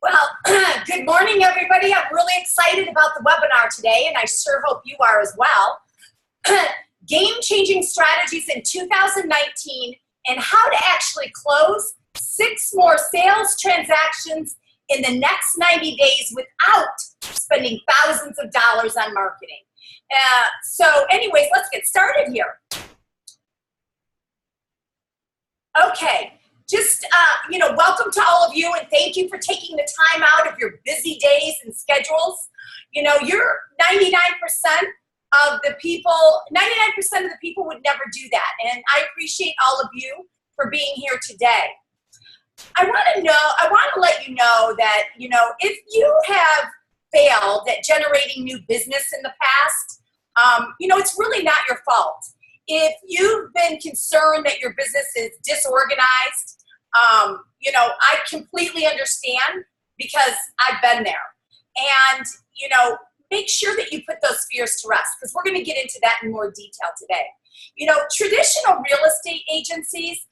Well, good morning, everybody. I'm really excited about the webinar today, and I sure hope you are as well. Game-changing strategies in 2019 and how to actually close 6 more sales transactions in the next 90 days without spending thousands of dollars on marketing. So anyways, let's get started here. Okay. Just, welcome to all of you, and thank you for taking the time out of your busy days and schedules. You know, you're 99% of the people, 99% of the people would never do that, and I appreciate all of you for being here today. I want to let you know that, if you have failed at generating new business in the past, it's really not your fault. If you've been concerned that your business is disorganized, I completely understand because I've been there. And, make sure that you put those fears to rest because we're going to get into that in more detail today. Traditional real estate agencies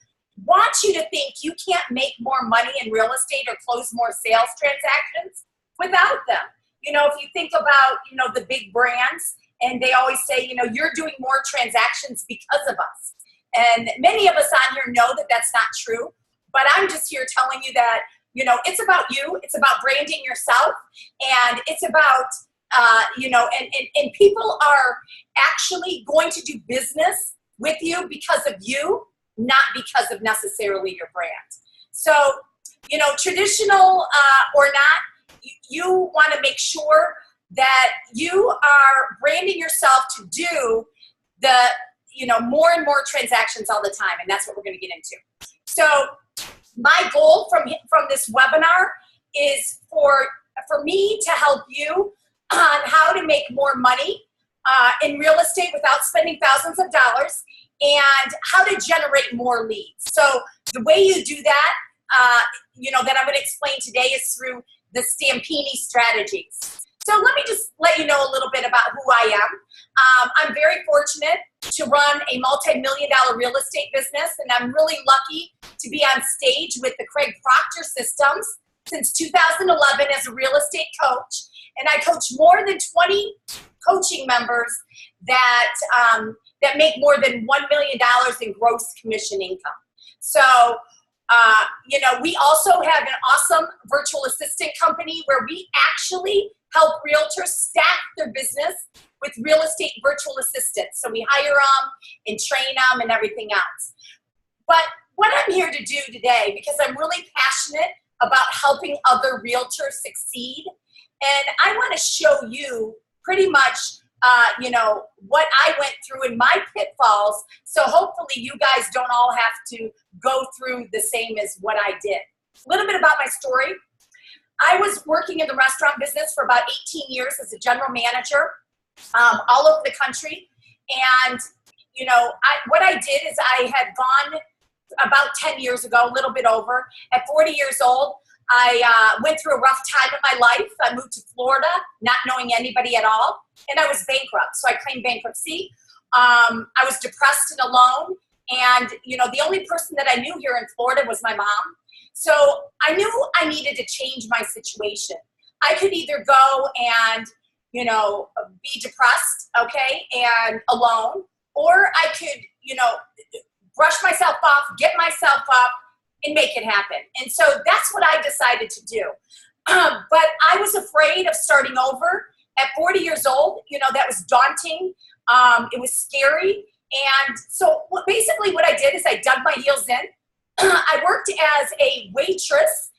want you to think you can't make more money in real estate or close more sales transactions without them. If you think about, the big brands, and they always say, you're doing more transactions because of us. And many of us on here know that that's not true. But I'm just here telling you that, it's about you. It's about branding yourself. And it's about, and people are actually going to do business with you because of you, not because of necessarily your brand. So, traditional or not, you want to make sure that you are branding yourself to do the, more and more transactions all the time. And that's what we're going to get into. So my goal from this webinar is for me to help you on how to make more money in real estate without spending thousands of dollars and how to generate more leads. So the way you do that, that I'm going to explain today is through the Stampini strategies. So let me just let you know a little bit about who I am. I'm very fortunate to run a multi-million-dollar real estate business, and I'm really lucky to be on stage with the Craig Proctor systems since 2011 as a real estate coach. And I coach more than 20 coaching members that make more than $1 million in gross commission income. So, we also have an awesome virtual assistant company where we actually help realtors staff their business with real estate virtual assistants. So we hire them and train them and everything else. But what I'm here to do today, because I'm really passionate about helping other realtors succeed, and I want to show you pretty much, what I went through in my pitfalls, so hopefully you guys don't all have to go through the same as what I did. A little bit about my story. I was working in the restaurant business for about 18 years as a general manager all over the country. And, what I did is I had gone about 10 years ago, a little bit over. At 40 years old, I went through a rough time in my life. I moved to Florida, not knowing anybody at all. And I was bankrupt, so I claimed bankruptcy. I was depressed and alone. And, the only person that I knew here in Florida was my mom. So I knew I needed to change my situation. I could either go and, be depressed, okay, and alone, or I could, brush myself off, get myself up, and make it happen. And so that's what I decided to do. But I was afraid of starting over at 40 years old. That was daunting. It was scary. And so basically what I did is I dug my heels in. I worked as a waitress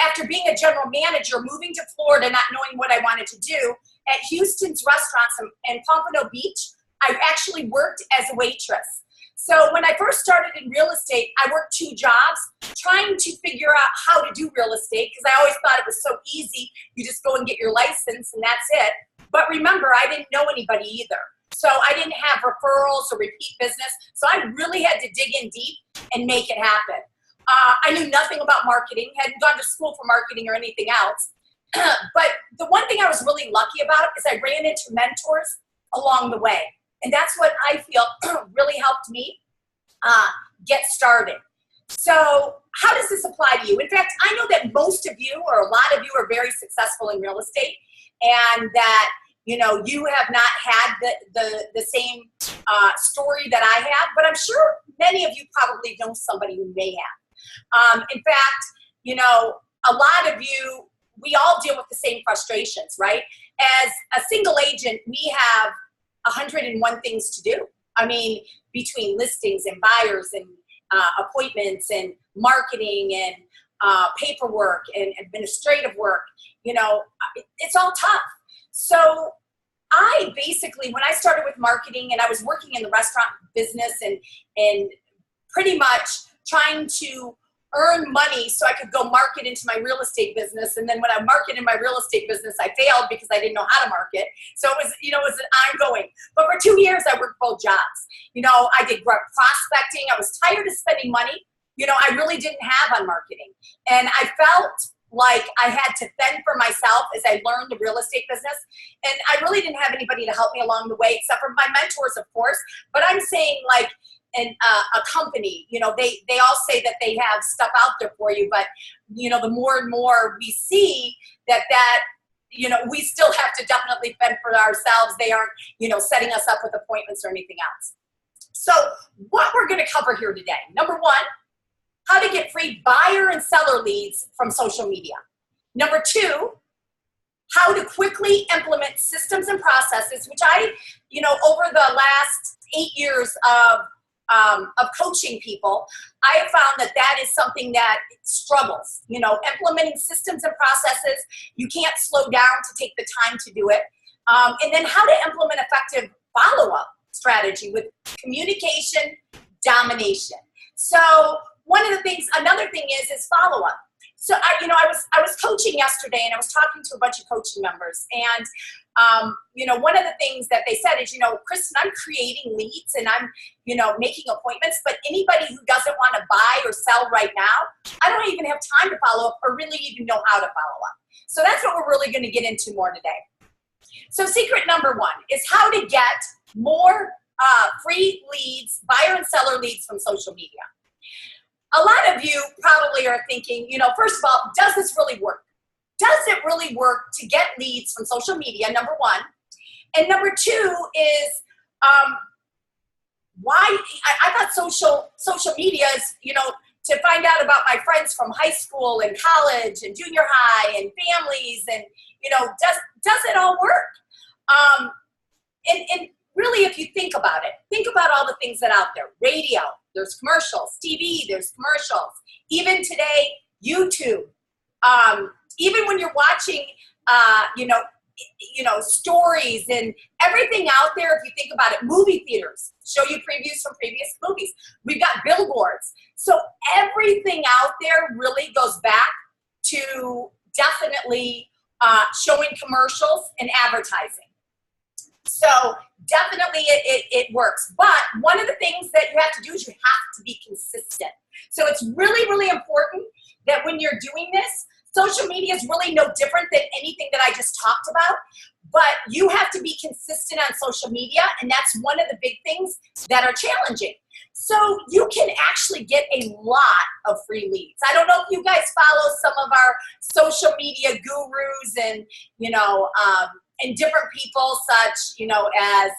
after being a general manager, moving to Florida, not knowing what I wanted to do, at Houston's restaurants in Pompano Beach. I actually worked as a waitress. So when I first started in real estate, I worked 2 jobs trying to figure out how to do real estate because I always thought it was so easy. You just go and get your license and that's it. But remember, I didn't know anybody either. So I didn't have referrals or repeat business. So I really had to dig in deep and make it happen. I knew nothing about marketing, hadn't gone to school for marketing or anything else. But the one thing I was really lucky about is I ran into mentors along the way. And that's what I feel really helped me get started. So how does this apply to you? In fact, I know that most most of you, or a lot of you, are very successful in real estate, and that, you know, you have not had the same story that I have, but I'm sure many of you probably know somebody who may have. In fact, you know, a lot of you, we all deal with the same frustrations, right? As a single agent, we have 101 things to do. I mean, between listings and buyers and appointments and marketing and paperwork and administrative work, you know, it's all tough. So I basically, when I started with marketing and I was working in the restaurant business and pretty much trying to earn money so I could go market into my real estate business. And then when I marketed in my real estate business, I failed because I didn't know how to market. So it was, you know, it was an ongoing. But for 2 years, I worked both jobs. You know, I did prospecting. I was tired of spending money. You know, I really didn't have on marketing. And I felt like I had to fend for myself as I learned the real estate business. And I really didn't have anybody to help me along the way, except for my mentors, of course. But I'm saying, like, a company, you know, they all say that they have stuff out there for you, but, you know, the more and more we see that, you know, we still have to definitely fend for ourselves. They aren't, you know, setting us up with appointments or anything else. So what we're going to cover here today, number one, how to get free buyer and seller leads from social media. Number two, how to quickly implement systems and processes, which I, you know, over the last 8 years of coaching people, I have found that that is something that struggles. You know, implementing systems and processes, you can't slow down to take the time to do it. And then how to implement effective follow-up strategy with communication domination. So one of the things, another thing is follow-up. So I was coaching yesterday, and I was talking to a bunch of coaching members, and you know, one of the things that they said is, you know, Kristen, I'm creating leads and I'm, you know, making appointments, but anybody who doesn't want to buy or sell right now, I don't even have time to follow up or really even know how to follow up. So that's what we're really going to get into more today. So secret number one is how to get more free leads, buyer and seller leads from social media. A lot of you probably are thinking, you know, first of all, does this really work? Does it really work to get leads from social media, number one? And number two is, why, I thought social media is, you know, to find out about my friends from high school and college and junior high and families and, you know, does it all work? And really, if you think about it, think about all the things that are out there. Radio, there's commercials. TV, there's commercials. Even today, YouTube. Even when you're watching, you know, stories and everything out there, if you think about it, movie theaters show you previews from previous movies. We've got billboards. So everything out there really goes back to definitely showing commercials and advertising. So definitely it works. But one of the things that you have to do is you have to be consistent. So it's really, really important that when you're doing this, social media is really no different than anything that I just talked about, but you have to be consistent on social media, and that's one of the big things that are challenging. So you can actually get a lot of free leads. I don't know if you guys follow some of our social media gurus and, you know, and different people such, you know, as,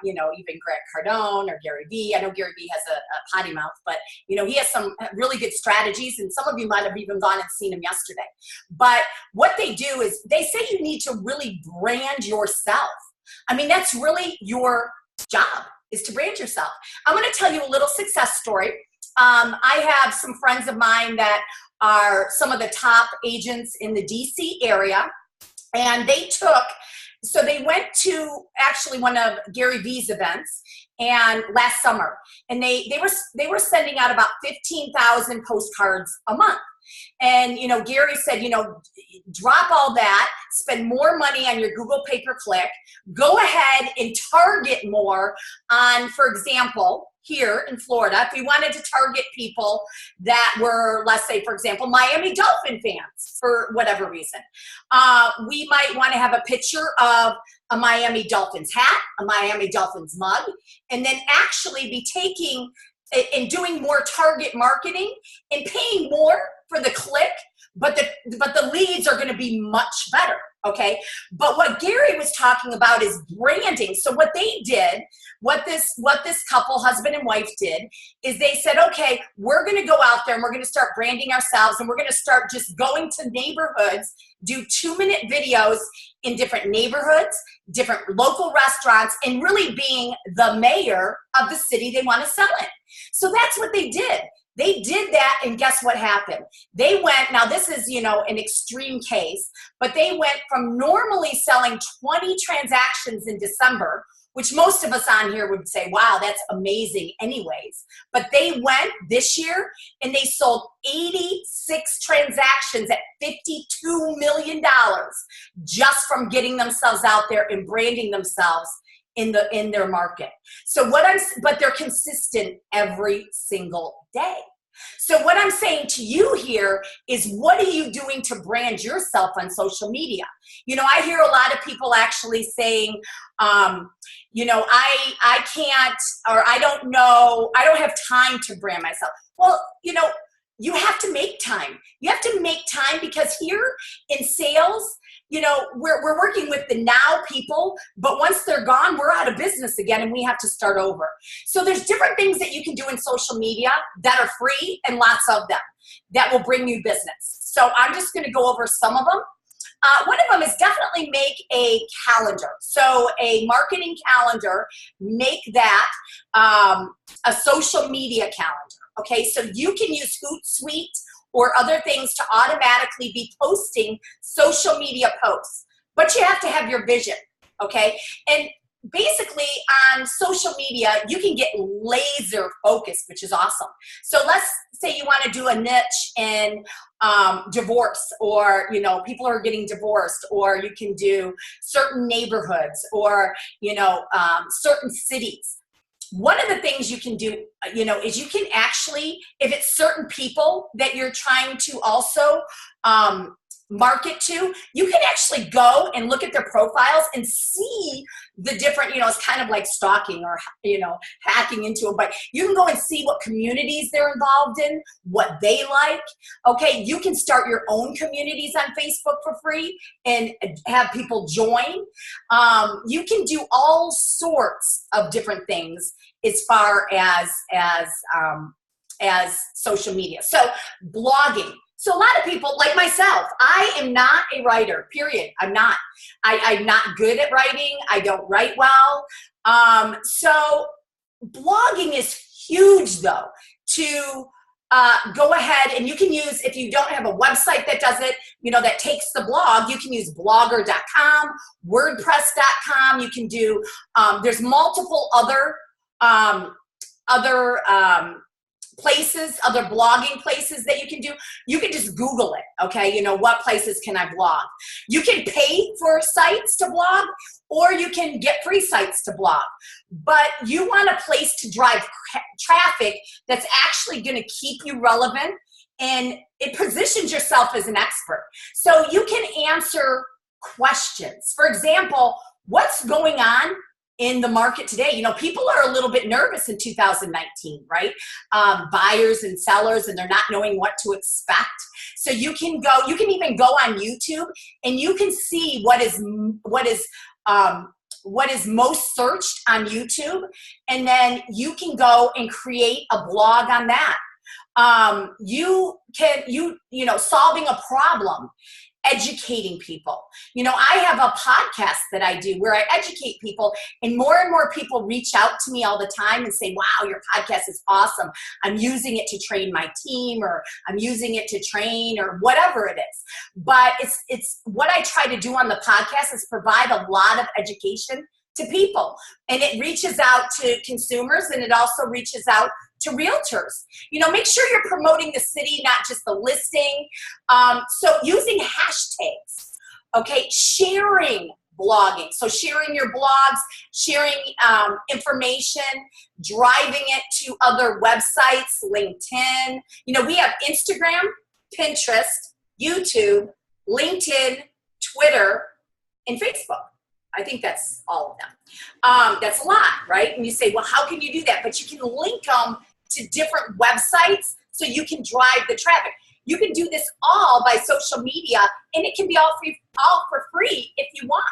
you know, even Grant Cardone or Gary Vee. I know Gary Vee has a potty mouth, but, you know, he has some really good strategies, and some of you might have even gone and seen him yesterday. But what they do is they say you need to really brand yourself. I mean, that's really your job, is to brand yourself. I'm going to tell you a little success story. I have some friends of mine that are some of the top agents in the DC area, and they went to actually one of Gary Vee's events and last summer, and they were sending out about 15,000 postcards a month. And, you know, Gary said, you know, drop all that, spend more money on your Google pay-per-click, go ahead and target more on, for example, here in Florida, if we wanted to target people that were, let's say, for example, Miami Dolphin fans for whatever reason, we might want to have a picture of a Miami Dolphins hat, a Miami Dolphins mug, and then actually be taking and doing more target marketing and paying more for the click, but the leads are going to be much better. Okay. But what Gary was talking about is branding. So what they did, what this couple, husband and wife, did is they said, okay, we're going to go out there and we're going to start branding ourselves, and we're going to start just going to neighborhoods, do 2-minute videos in different neighborhoods, different local restaurants, and really being the mayor of the city they want to sell in. So that's what they did. They did that, and guess what happened? They went, now this is, an extreme case, but they went from normally selling 20 transactions in December, which most of us on here would say, wow, that's amazing anyways. But they went this year and they sold 86 transactions at $52 million just from getting themselves out there and branding themselves in their market. So but they're consistent every single day. So what I'm saying to you here is, what are you doing to brand yourself on social media? I hear a lot of people actually saying, I can't, or I don't know, I don't have time to brand myself. Well, you have to make time. You have to make time, because here in sales, we're working with the now people, but once they're gone, we're out of business again and we have to start over. So there's different things that you can do in social media that are free, and lots of them that will bring you business. So I'm just going to go over some of them. One of them is definitely make a calendar. So a marketing calendar, make that a social media calendar. Okay, so you can use Hootsuite or other things to automatically be posting social media posts, but you have to have your vision, okay? And basically on social media, you can get laser focused, which is awesome. So let's say you want to do a niche in divorce, or, people are getting divorced, or you can do certain neighborhoods, or, certain cities. One of the things you can do, is you can actually, if it's certain people that you're trying to also market to, you can actually go and look at their profiles and see the different, it's kind of like stalking or, hacking into them, but you can go and see what communities they're involved in, what they like. Okay, you can start your own communities on Facebook for free and have people join. You can do all sorts of different things as far as social media. So blogging. So a lot of people, like myself, I am not a writer, period. I'm not. I'm not good at writing. I don't write well. So blogging is huge, though, to go ahead, and you can use, if you don't have a website that does it, that takes the blog, you can use blogger.com, wordpress.com. You can do, there's multiple other places, other blogging places that you can do. You can just Google it, okay? What places can I blog? You can pay for sites to blog, or you can get free sites to blog. But you want a place to drive traffic that's actually going to keep you relevant, and it positions yourself as an expert. So you can answer questions. For example, what's going on in the market today? People are a little bit nervous in 2019, right? Buyers and sellers, and they're not knowing what to expect. So you can even go on YouTube, and you can see what is most searched on YouTube, and then you can go and create a blog on that. Solving a problem, educating people. I have a podcast that I do where I educate people, and more people reach out to me all the time and say, wow, your podcast is awesome. I'm using it to train my team, or I'm using it to train, or whatever it is. But it's what I try to do on the podcast is provide a lot of education to people, and it reaches out to consumers, and it also reaches out to realtors. Make sure you're promoting the city, not just the listing. So using hashtags, okay, sharing blogging. So sharing your blogs, sharing information, driving it to other websites, LinkedIn. We have Instagram, Pinterest, YouTube, LinkedIn, Twitter, and Facebook. I think that's all of them. That's a lot, right? And you say, well, how can you do that? But you can link them to different websites so you can drive the traffic. You can do this all by social media, and it can be all for free if you want.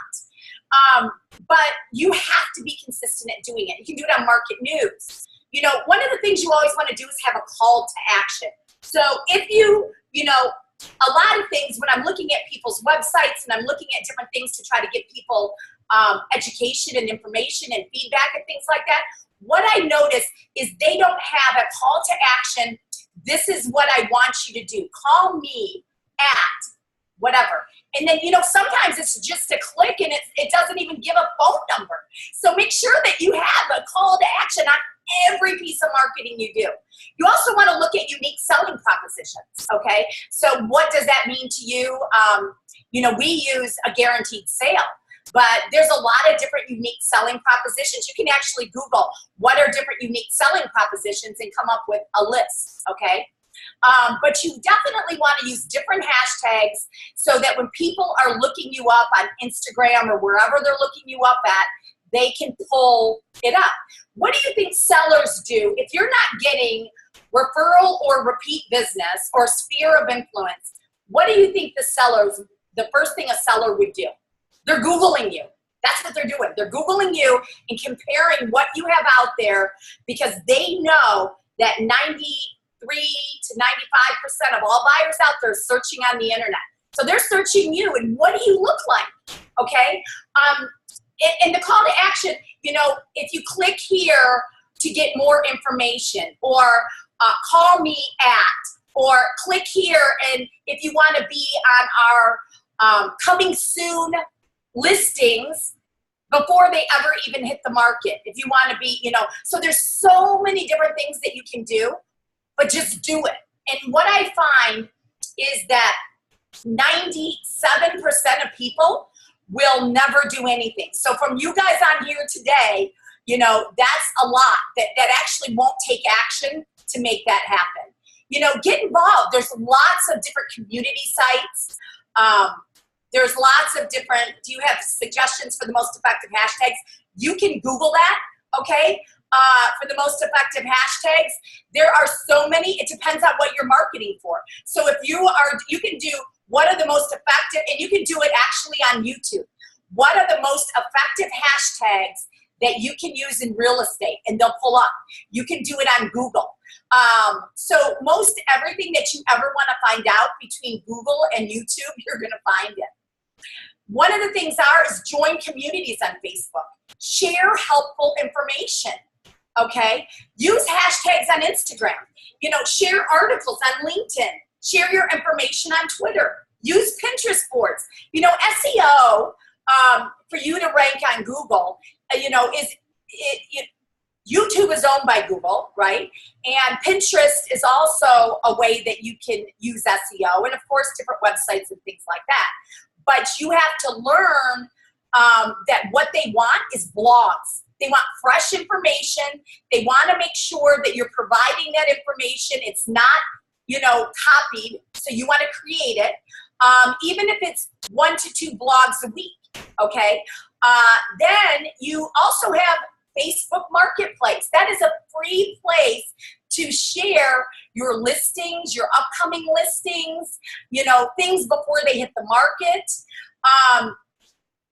But you have to be consistent at doing it. You can do it on market news. You know, one of the things you always want to do is have a call to action. So if you know, a lot of things when I'm looking at people's websites and I'm looking at different things to try to give people education and information and feedback and things like that, what I notice is they don't have a call to action. This is what I want you to do. Call me at whatever. And then, you know, sometimes it's just a click and it doesn't even give a phone number. So make sure that you have a call to action on every piece of marketing you do. You also want to look at unique selling propositions, okay? So what does that mean to you? You know, we use a guaranteed sale, but there's a lot of different unique selling propositions. You can actually Google what are different unique selling propositions and come up with a list, okay? But you definitely want to use different hashtags so that when people are looking you up on Instagram or wherever they're looking you up at, they can pull it up. What do you think sellers do if you're not getting referral or repeat business or sphere of influence? What do you think the first thing a seller would do? They're Googling you. That's what they're doing. They're Googling you and comparing what you have out there because they know that 93 to 95% of all buyers out there are searching on the internet. So they're searching you and what do you look like, okay? And the call to action, you know, if you click here to get more information or call me at, or click here and if you want to be on our coming soon listings before they ever even hit the market. If you want to be, you know, so there's so many different things that you can do, but just do it. And what I find is that 97% of people will never do anything. So from you guys on here today, you know, that's a lot that actually won't take action to make that happen. You know, get involved. There's lots of different community sites. There's lots of different, do you have suggestions for the most effective hashtags? You can Google that, okay? For the most effective hashtags. There are so many, it depends on what you're marketing for. So if you can do what are the most effective, and you can do it actually on YouTube. What are the most effective hashtags that you can use in real estate? And they'll pull up. You can do it on Google. So most everything that you ever want to find out between Google and YouTube, you're going to find it. One of the things is join communities on Facebook. Share helpful information, okay? Use hashtags on Instagram. You know, share articles on LinkedIn. Share your information on Twitter. Use Pinterest boards. You know, SEO, for you to rank on Google, you know, YouTube is owned by Google, right? And Pinterest is also a way that you can use SEO, and of course, different websites and things like that. But you have to learn that what they want is blogs. They want fresh information. They want to make sure that you're providing that information. It's not, you know, copied. So you want to create it, even if it's 1 to 2 blogs a week, okay? Then you also have Facebook Marketplace. That is a free place to share your listings, your upcoming listings, you know, things before they hit the market.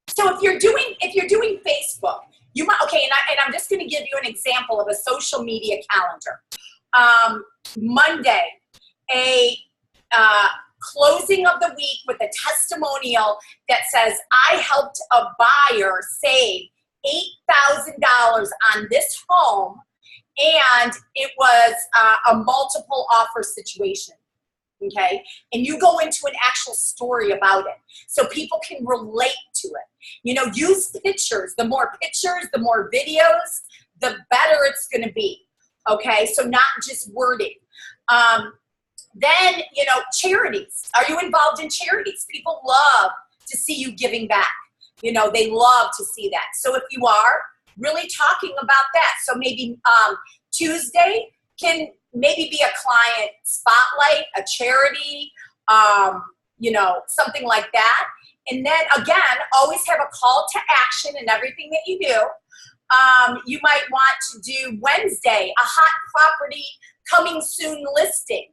So if you're doing Facebook, you might, okay, and I'm just going to give you an example of a social media calendar. Monday, a closing of the week with a testimonial that says, I helped a buyer save $8,000 on this home, and it was a multiple offer situation, okay? And you go into an actual story about it so people can relate to it. You know, use pictures. The more pictures, the more videos, the better it's going to be, okay? So not just wording. Then, you know, charities. Are you involved in charities? People love to see you giving back. You know, they love to see that. So if you are, really talking about that. So maybe Tuesday can maybe be a client spotlight, a charity, you know, something like that. And then again, always have a call to action in everything that you do. You might want to do Wednesday, a hot property coming soon listing.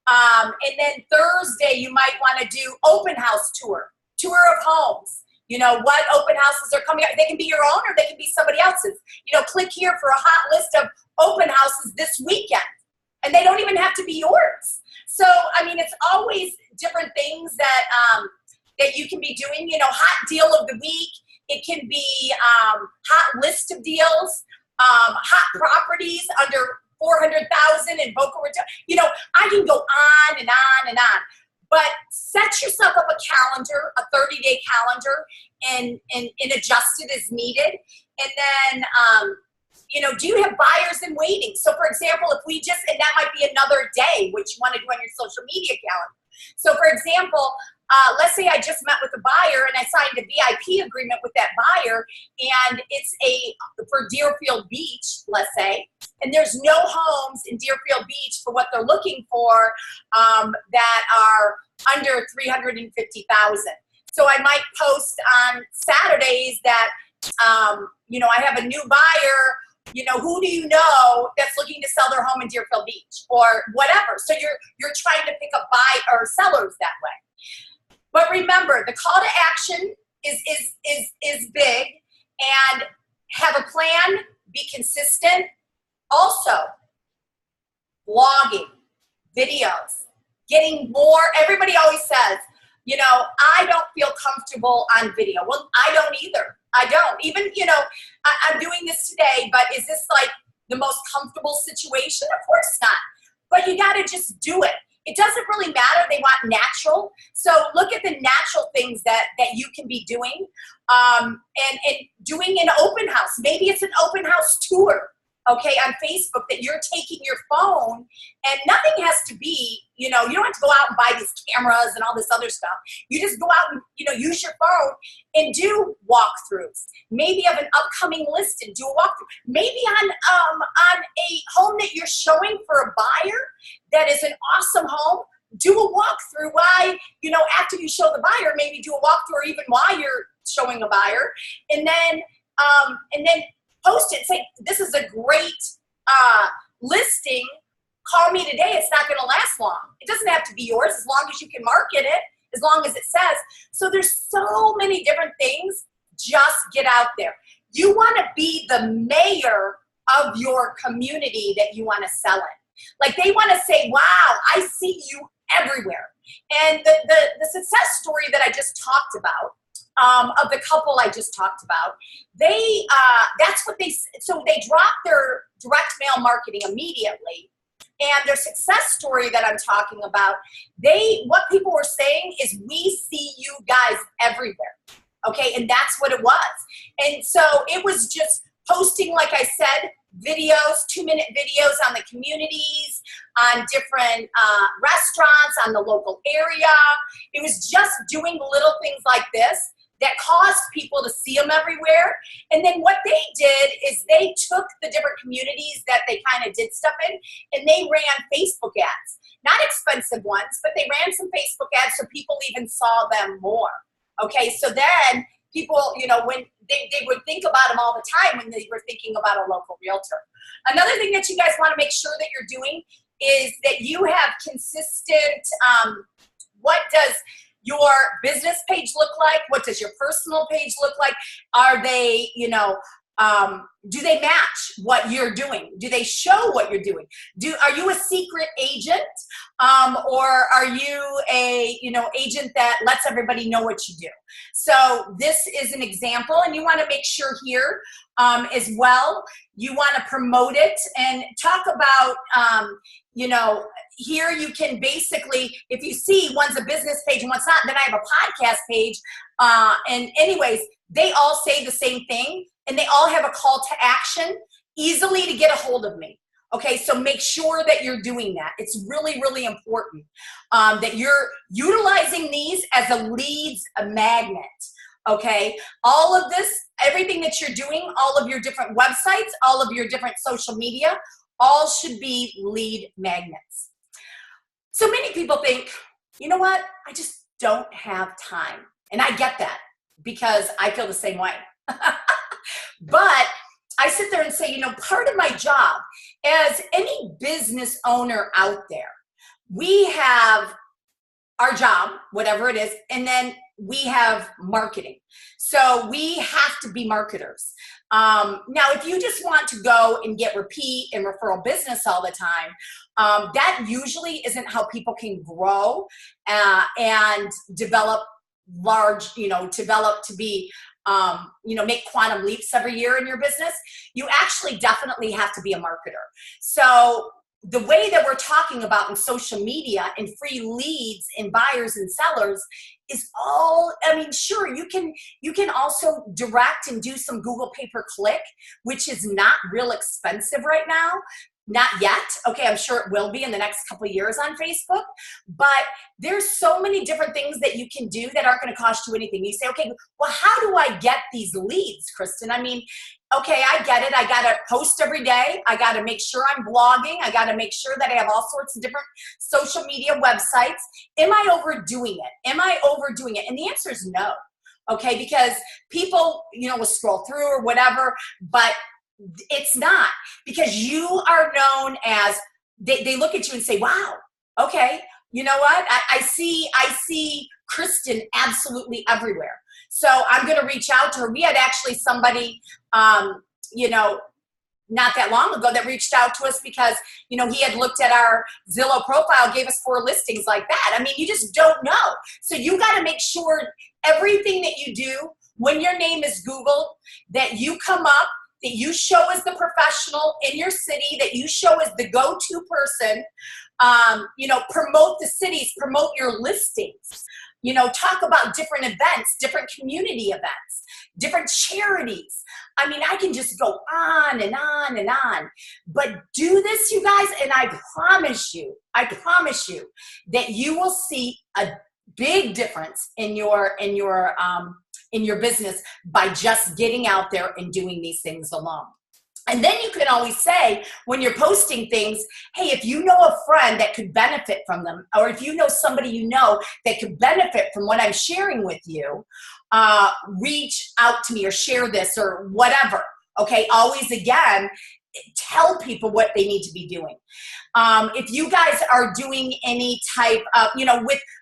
And then Thursday, you might want to do open house tour of homes. You know, what open houses are coming up. They can be your own or they can be somebody else's. You know, click here for a hot list of open houses this weekend. And they don't even have to be yours. So, I mean, it's always different things that that you can be doing. You know, hot deal of the week. It can be hot list of deals, hot properties under 400,000 in Boca Raton. You know, I can go on and on and on. But set yourself up a calendar, a 30-day calendar, and adjust it as needed. And then, you know, do you have buyers in waiting? So, for example, if we just, and that might be another day, which you want to do on your social media calendar. So, for example, let's say I just met with a buyer and I signed a VIP agreement with that buyer, and it's for Deerfield Beach, let's say, and there's no homes in Deerfield Beach for what they're looking for that are under 350,000. So I might post on Saturdays that, you know, I have a new buyer. You know, who do you know that's looking to sell their home in Deerfield Beach or whatever? So you're trying to pick up buy or sellers that way. But remember, the call to action is big, and have a plan, be consistent. Also, blogging, videos, getting more. Everybody always says, you know, I don't feel comfortable on video. Well, I don't either. I don't. Even, you know, I'm doing this today, but is this like the most comfortable situation? Of course not. But you got to just do it. It doesn't really matter. They want natural. So look at the natural things that you can be doing, and doing an open house. Maybe it's an open house tour, okay, on Facebook that you're taking your phone, and nothing has to be, you know, you don't have to go out and buy these cameras and all this other stuff. You just go out and, you know, use your phone and do walkthroughs. Maybe of an upcoming list and do a walkthrough. Maybe on a home that you're showing for a buyer that is an awesome home, do a walkthrough. Why, you know, after you show the buyer, maybe do a walkthrough, or even while you're showing a buyer, and then post it. Say, this is a great listing. Call me today. It's not going to last long. It doesn't have to be yours, as long as you can market it, as long as it says. So there's so many different things. Just get out there. You want to be the mayor of your community that you want to sell in. Like, they want to say, wow, I see you everywhere. And the success story that I just talked about, of the couple I just talked about, that's what so they dropped their direct mail marketing immediately. And their success story that I'm talking about, what people were saying is, we see you guys everywhere. Okay, and that's what it was. And so it was just posting, like I said, videos, 2-minute videos on the communities, on different restaurants, on the local area. It was just doing little things like this that caused people to see them everywhere. And then what they did is they took the different communities that they kind of did stuff in, and they ran Facebook ads. Not expensive ones, but they ran some Facebook ads so people even saw them more. Okay, so then people, you know, when they would think about them all the time when they were thinking about a local realtor. Another thing that you guys want to make sure that you're doing is that you have consistent, what does your business page look like? What does your personal page look like? Are they, you know, do they match what you're doing? Do they show what you're doing? Are you a secret agent, or are you a, you know, agent that lets everybody know what you do? So this is an example, and you want to make sure here as well, you want to promote it and talk about, you know, here you can basically, if you see one's a business page and one's not, then I have a podcast page. And anyways, they all say the same thing, and they all have a call to action easily to get a hold of me. Okay, so make sure that you're doing that. It's really, really important that you're utilizing these as a leads magnet. Okay, all of this, everything that you're doing, all of your different websites, all of your different social media, all should be lead magnets. So many people think, you know what, I just don't have time. And I get that, because I feel the same way. But I sit there and say, you know, part of my job as any business owner out there, we have our job, whatever it is, and then we have marketing. So we have to be marketers. Now, if you just want to go and get repeat and referral business all the time, that usually isn't how people can grow and develop large, develop to be, make quantum leaps every year in your business. You actually definitely have to be a marketer. So the way that we're talking about in social media and free leads and buyers and sellers is all, sure, you can also direct and do some Google pay-per-click, which is not real expensive right now. Not yet. Okay, I'm sure it will be in the next couple of years on Facebook, but there's so many different things that you can do that aren't going to cost you anything. You say, okay, well, how do I get these leads, Kristen? Okay, I get it. I got to post every day. I got to make sure I'm blogging. I got to make sure that I have all sorts of different social media websites. Am I overdoing it? Am I overdoing it? And the answer is no. Okay, because people, will scroll through or whatever, but it's not, because you are known as, they look at you and say, wow, okay, you know what? I see Kristen absolutely everywhere. So I'm going to reach out to her. We had actually somebody, not that long ago that reached out to us because, he had looked at our Zillow profile, gave us 4 listings like that. You just don't know. So you got to make sure everything that you do when your name is Googled, that you come up, that you show as the professional in your city, that you show as the go-to person, promote the cities, promote your listings, talk about different events, different community events, different charities. I can just go on and on and on, but do this, you guys, and I promise you that you will see a big difference in your business by just getting out there and doing these things alone. And then you can always say, when you're posting things, hey, if you know a friend that could benefit from them, or if you know somebody that could benefit from what I'm sharing with you, reach out to me or share this or whatever. Okay, always, again, tell people what they need to be doing. If you guys are doing any type of,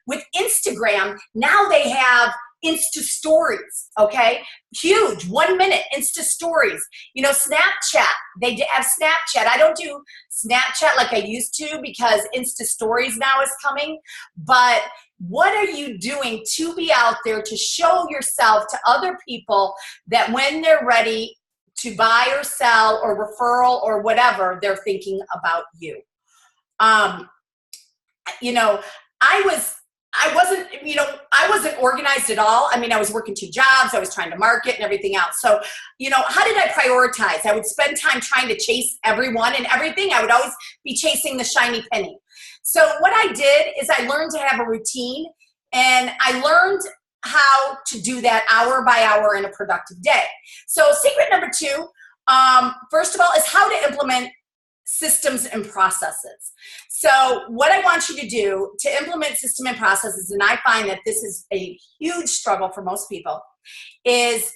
with Instagram, now they have Insta stories, okay? Huge, 1 minute Insta stories. Snapchat, they have Snapchat. I don't do Snapchat like I used to because Insta stories now is coming. But what are you doing to be out there to show yourself to other people that when they're ready to buy or sell or referral or whatever, they're thinking about you? I wasn't organized at all. I was working 2 jobs. I was trying to market and everything else. So, how did I prioritize? I would spend time trying to chase everyone and everything. I would always be chasing the shiny penny. So what I did is I learned to have a routine, and I learned how to do that hour by hour in a productive day. So secret number 2, first of all, is how to implement systems and processes. So what I want you to do to implement system and processes, and I find that this is a huge struggle for most people, is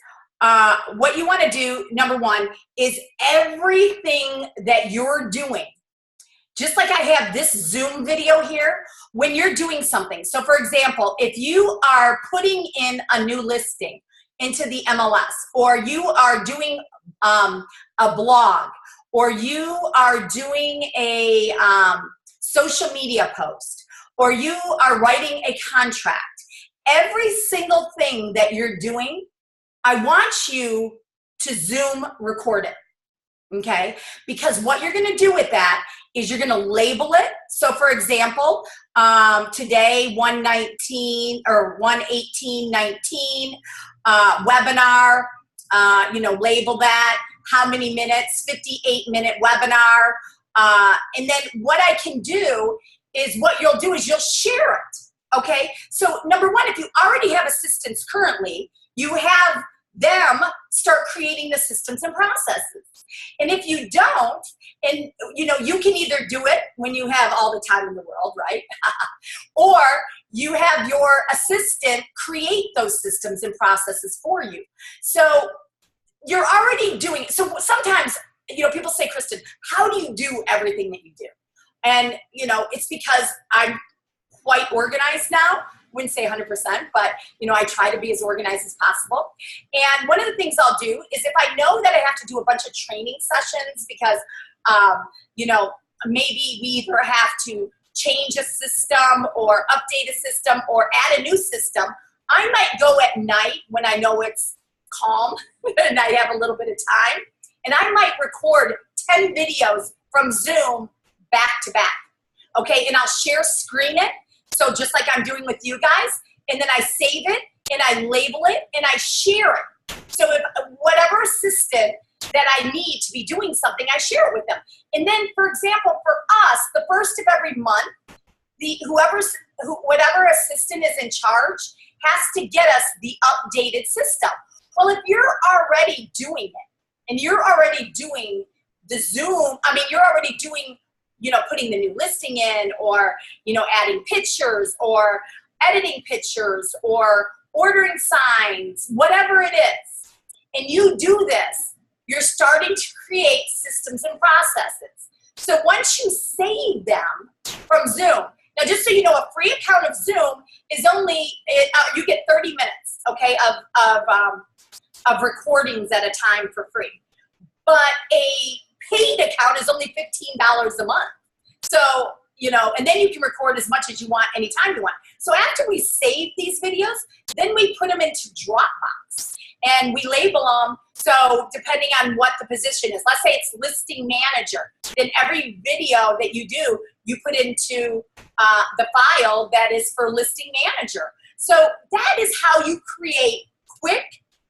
what you want to do, number 1, is everything that you're doing, just like I have this Zoom video here, when you're doing something. So for example, if you are putting in a new listing into the MLS, or you are doing a blog, or you are doing a social media post, or you are writing a contract, every single thing that you're doing, I want you to Zoom record it, okay? Because what you're gonna do with that is you're gonna label it. So for example, today, 1/19 or 1/18/19 webinar, label that. How many minutes? 58-minute webinar. And then what I can do is, what you'll do is you'll share it, okay? So number 1, if you already have assistants currently, you have them start creating the systems and processes. And if you don't, and you can either do it when you have all the time in the world, right? Or you have your assistant create those systems and processes for you. So you're already doing it. So sometimes, people say, Kristen, how do you do everything that you do? And, you know, it's because I'm quite organized now. Wouldn't say 100%, but, you know, I try to be as organized as possible. And one of the things I'll do is if I know that I have to do a bunch of training sessions because, you know, maybe we either have to change a system or update a system or add a new system, I might go at night when I know it's calm and I have a little bit of time, and I might record 10 videos from Zoom back to back, okay? And I'll screen it, so just like I'm doing with you guys, and then I save it, and I label it, and I share it. So if whatever assistant that I need to be doing something, I share it with them. And then, for example, for us, the first of every month, whatever assistant is in charge has to get us the updated system. Well, if you're already doing it, and you're already doing the Zoom, I mean, you're already doing, you know, putting the new listing in, or, you know, adding pictures, or editing pictures, or ordering signs, whatever it is, and you do this, you're starting to create systems and processes. So once you save them from Zoom, now just so you know, a free account of Zoom is only, you get 30 minutes, okay, of recordings at a time for free. But a paid account is only $15 a month. So, you know, and then you can record as much as you want anytime you want. So after we save these videos, then we put them into Dropbox and we label them. So depending on what the position is, let's say it's listing manager, then every video that you do, you put into the file that is for listing manager. So that is how you create quick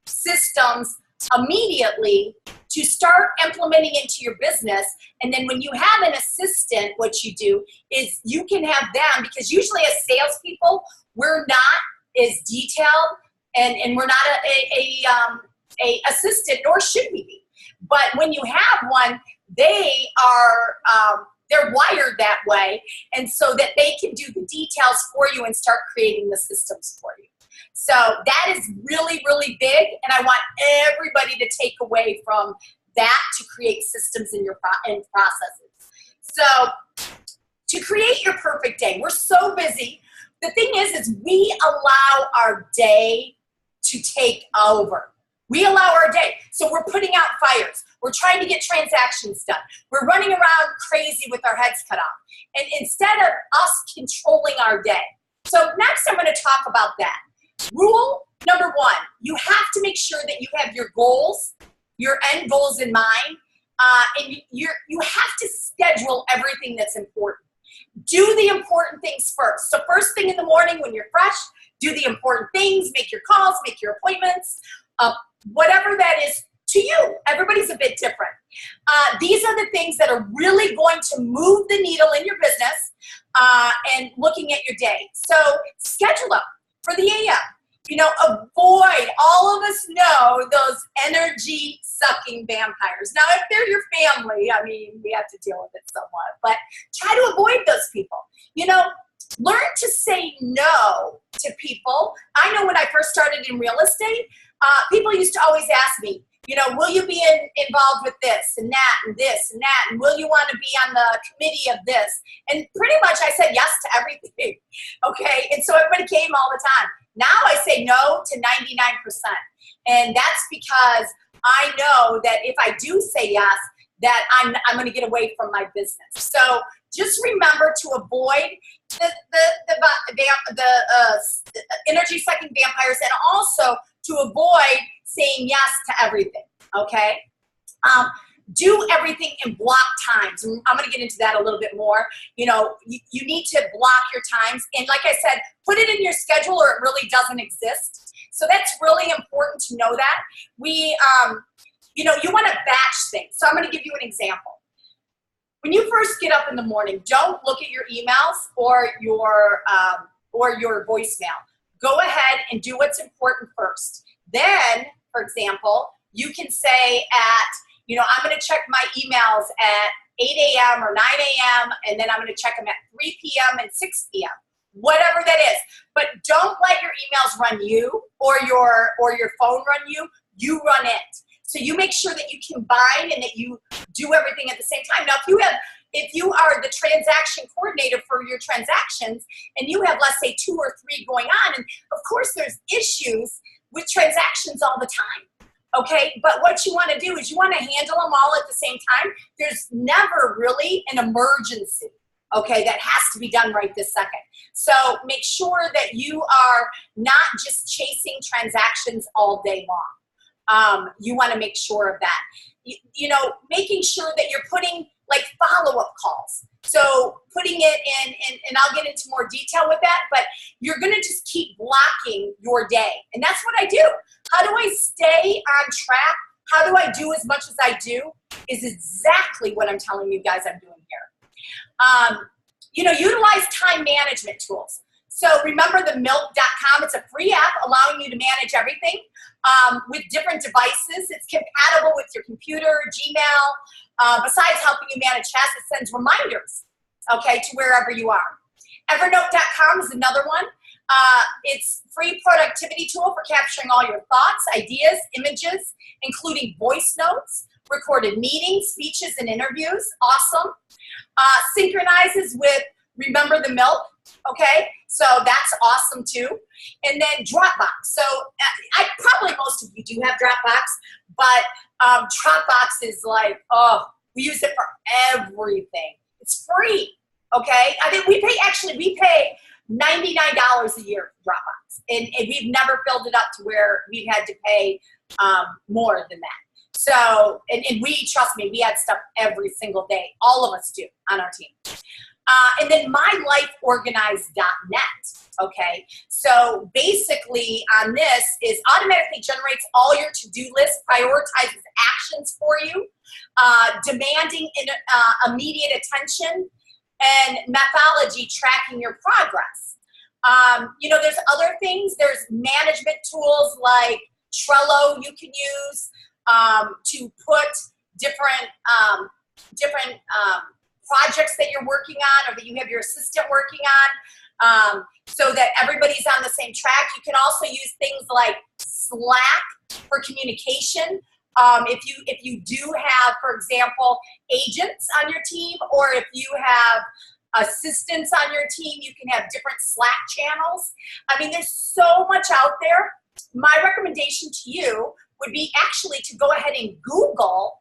systems immediately to start implementing into your business. And then when you have an assistant, what you do is you can have them, because usually as salespeople, we're not as detailed and we're not a assistant, nor should we be. But when you have one, they are, they're wired that way, and so that they can do the details for you and start creating the systems for you. So that is really, really big, and I want everybody to take away from that to create systems in your processes. So to create your perfect day, we're so busy. The thing is we allow our day to take over. We allow our day. So we're putting out fires. We're trying to get transactions done. We're running around crazy with our heads cut off. And instead of us controlling our day. So next I'm going to talk about that. Rule number one, you have to make sure that you have your goals, your end goals in mind, and you have to schedule everything that's important. Do the important things first. So first thing in the morning when you're fresh, do the important things, make your calls, make your appointments, whatever that is to you. Everybody's a bit different. These are the things that are really going to move the needle in your business and looking at your day. So schedule them for the AM. You know, avoid, all of us know those energy sucking vampires. Now, if they're your family, I mean, we have to deal with it somewhat, but try to avoid those people. You know, learn to say no to people. I know when I first started in real estate, people used to always ask me, you know, will you be involved with this and that and this and that? And will you want to be on the committee of this? And pretty much I said yes to everything, okay? And so everybody came all the time. Now I say no to 99%. And that's because I know that if I do say yes, that I'm going to get away from my business. So just remember to avoid the energy-sucking vampires, and also to avoid saying yes to everything, okay? Do everything in block times. I'm going to get into that a little bit more. You know, you need to block your times. And like I said, put it in your schedule or it really doesn't exist. So that's really important to know that. You know, you want to batch things. So I'm going to give you an example. When you first get up in the morning, don't look at your emails or your voicemail. Go ahead and do what's important first. Then, for example, you can say you know, I'm going to check my emails at 8 a.m. or 9 a.m. and then I'm going to check them at 3 p.m. and 6 p.m. Whatever that is. But don't let your emails run you or your phone run you. You run it. So you make sure that you combine and that you do everything at the same time. Now, if you have, if you are the transaction coordinator for your transactions and you have, let's say, 2 or 3 going on, and of course there's issues with transactions all the time, okay? But what you want to do is you want to handle them all at the same time. There's never really an emergency, okay, that has to be done right this second. So make sure that you are not just chasing transactions all day long. You want to make sure of that. You know, making sure that you're putting like follow-up calls. So putting it in, and I'll get into more detail with that, but you're going to just keep blocking your day. And that's what I do. How do I stay on track? How do I do as much as I do is exactly what I'm telling you guys I'm doing here. You know, utilize time management tools. So remember the milk.com, it's a free app allowing you to manage everything with different devices. It's compatible with your computer, Gmail. Besides helping you manage tasks, it sends reminders, okay, to wherever you are. Evernote.com is another one. It's free productivity tool for capturing all your thoughts, ideas, images, including voice notes, recorded meetings, speeches, and interviews. Awesome. Synchronizes with Remember the Milk, okay? So that's awesome too. And then Dropbox. So probably most of you do have Dropbox, but Dropbox is like, oh, we use it for everything. It's free, okay? I mean, we pay $99 a year for Dropbox, and we've never filled it up to where we've had to pay more than that. So, and we, trust me, we add stuff every single day. All of us do on our team. And then mylifeorganized.net, okay? So basically on this is automatically generates all your to-do lists, prioritizes actions for you, demanding immediate attention, and methodology tracking your progress. You know, there's other things. There's management tools like Trello you can use to put different projects that you're working on or that you have your assistant working on so that everybody's on the same track. You can also use things like Slack for communication. If you do have, for example, agents on your team, or if you have assistants on your team, you can have different Slack channels. I mean, there's so much out there. My recommendation to you would be actually to go ahead and Google,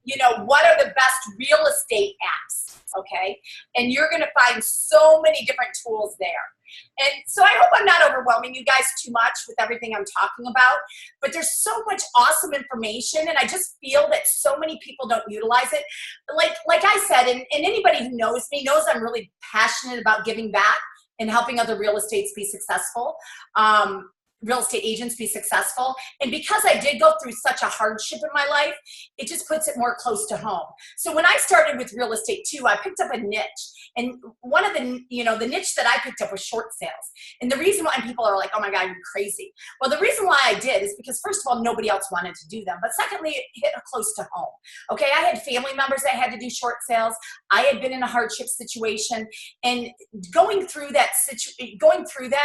you know, what are the best real estate apps, okay? And you're gonna find so many different tools there. And so I hope I'm not overwhelming you guys too much with everything I'm talking about, but there's so much awesome information, and I just feel that so many people don't utilize it. Like I said, and anybody who knows me knows I'm really passionate about giving back and helping other real estates be successful. Real estate agents be successful. And because I did go through such a hardship in my life, it just puts it more close to home. So when I started with real estate too, I picked up a niche. And one of the, you know, the niche that I picked up was short sales. And the reason why people are like, oh my God, you're crazy. Well, the reason why I did is because first of all, nobody else wanted to do them. But secondly, it hit close to home. Okay, I had family members that had to do short sales. I had been in a hardship situation, and going through that,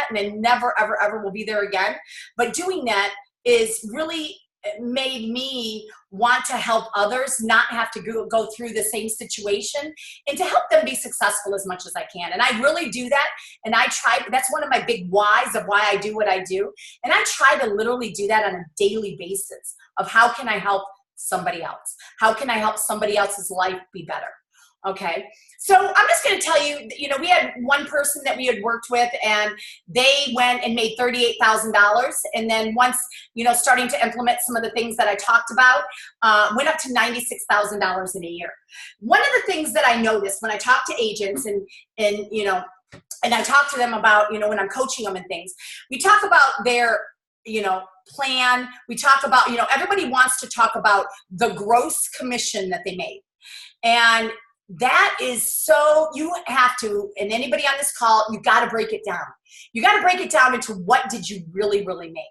and then never, ever, ever will be there again. But doing that is really made me want to help others not have to go through the same situation, and to help them be successful as much as I can. And I really do that. And I try, that's one of my big whys of why I do what I do. And I try to literally do that on a daily basis of how can I help somebody else? How can I help somebody else's life be better? Okay, so I'm just going to tell you, you know, we had one person that we had worked with, and they went and made $38,000. And then once, you know, starting to implement some of the things that I talked about, went up to $96,000 in a year. One of the things that I noticed when I talk to agents and you know, and I talk to them about, you know, when I'm coaching them and things, we talk about their, you know, plan. We talk about, you know, everybody wants to talk about the gross commission that they made. And that is so, you have to, and anybody on this call, you got to break it down. You got to break it down into what did you really, really make?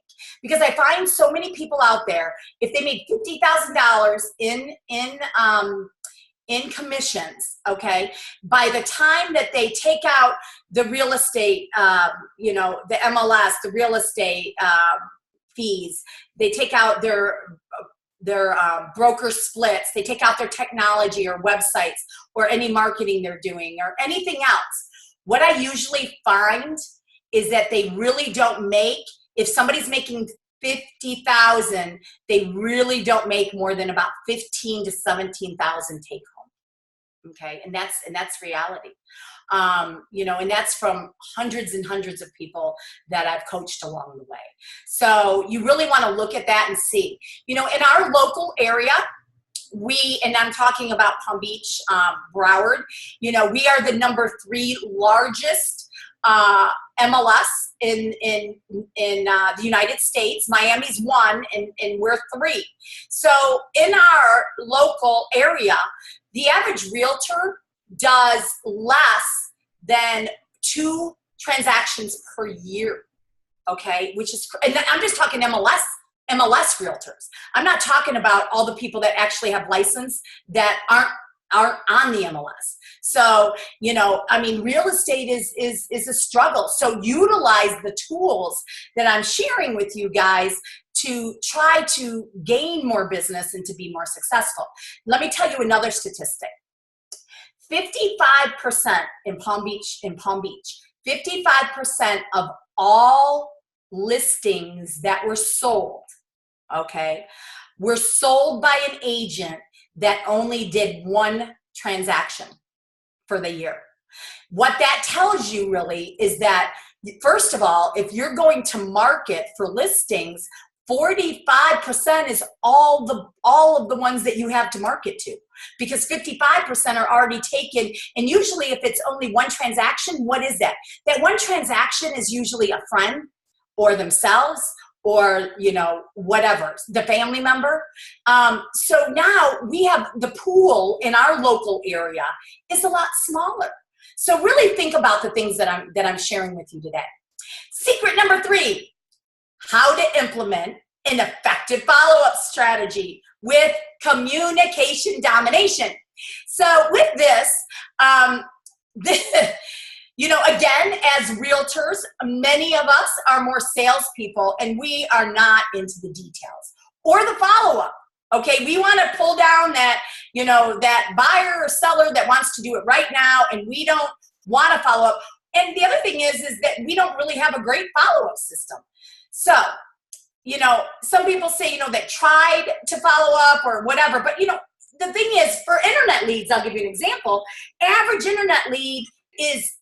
Because I find so many people out there, if they made $50,000 in commissions, okay, by the time that they take out the real estate, you know, the MLS, the real estate fees, they take out their broker splits. They take out their technology or websites or any marketing they're doing or anything else. What I usually find is that they really don't make, if somebody's making 50,000, they really don't make more than about 15 to 17,000 take home. Okay, and that's reality. You know, and that's from hundreds and hundreds of people that I've coached along the way. So you really want to look at that and see, you know, in our local area, and I'm talking about Palm Beach, Broward, you know, we are the #3 largest MLS in the United States. Miami's 1 and we're 3. So in our local area, the average realtor does less than 2 transactions per year, okay? Which is, and I'm just talking MLS realtors. I'm not talking about all the people that actually have license that aren't on the MLS. So, you know, I mean, real estate is a struggle. So utilize the tools that I'm sharing with you guys to try to gain more business and to be more successful. Let me tell you another statistic. 55% in Palm Beach, 55% of all listings that were sold, okay, were sold by an agent that only did 1 transaction for the year. What that tells you really is that, first of all, if you're going to market for listings, 45% is all of the ones that you have to market to, because 55% are already taken. And usually if it's only 1 transaction, what is that? That 1 transaction is usually a friend or themselves or, you know, whatever, the family member. So now we have the pool in our local area is a lot smaller. So really think about the things that I'm sharing with you today. Secret number 3. How to implement an effective follow-up strategy with communication domination. So with this, you know, again, as realtors, many of us are more salespeople and we are not into the details or the follow-up. Okay, we want to pull down that, you know, that buyer or seller that wants to do it right now, and we don't want to follow up. And the other thing is that we don't really have a great follow-up system. So, you know, some people say, you know, they tried to follow up or whatever, but, you know, the thing is, for internet leads, I'll give you an example. Average internet lead is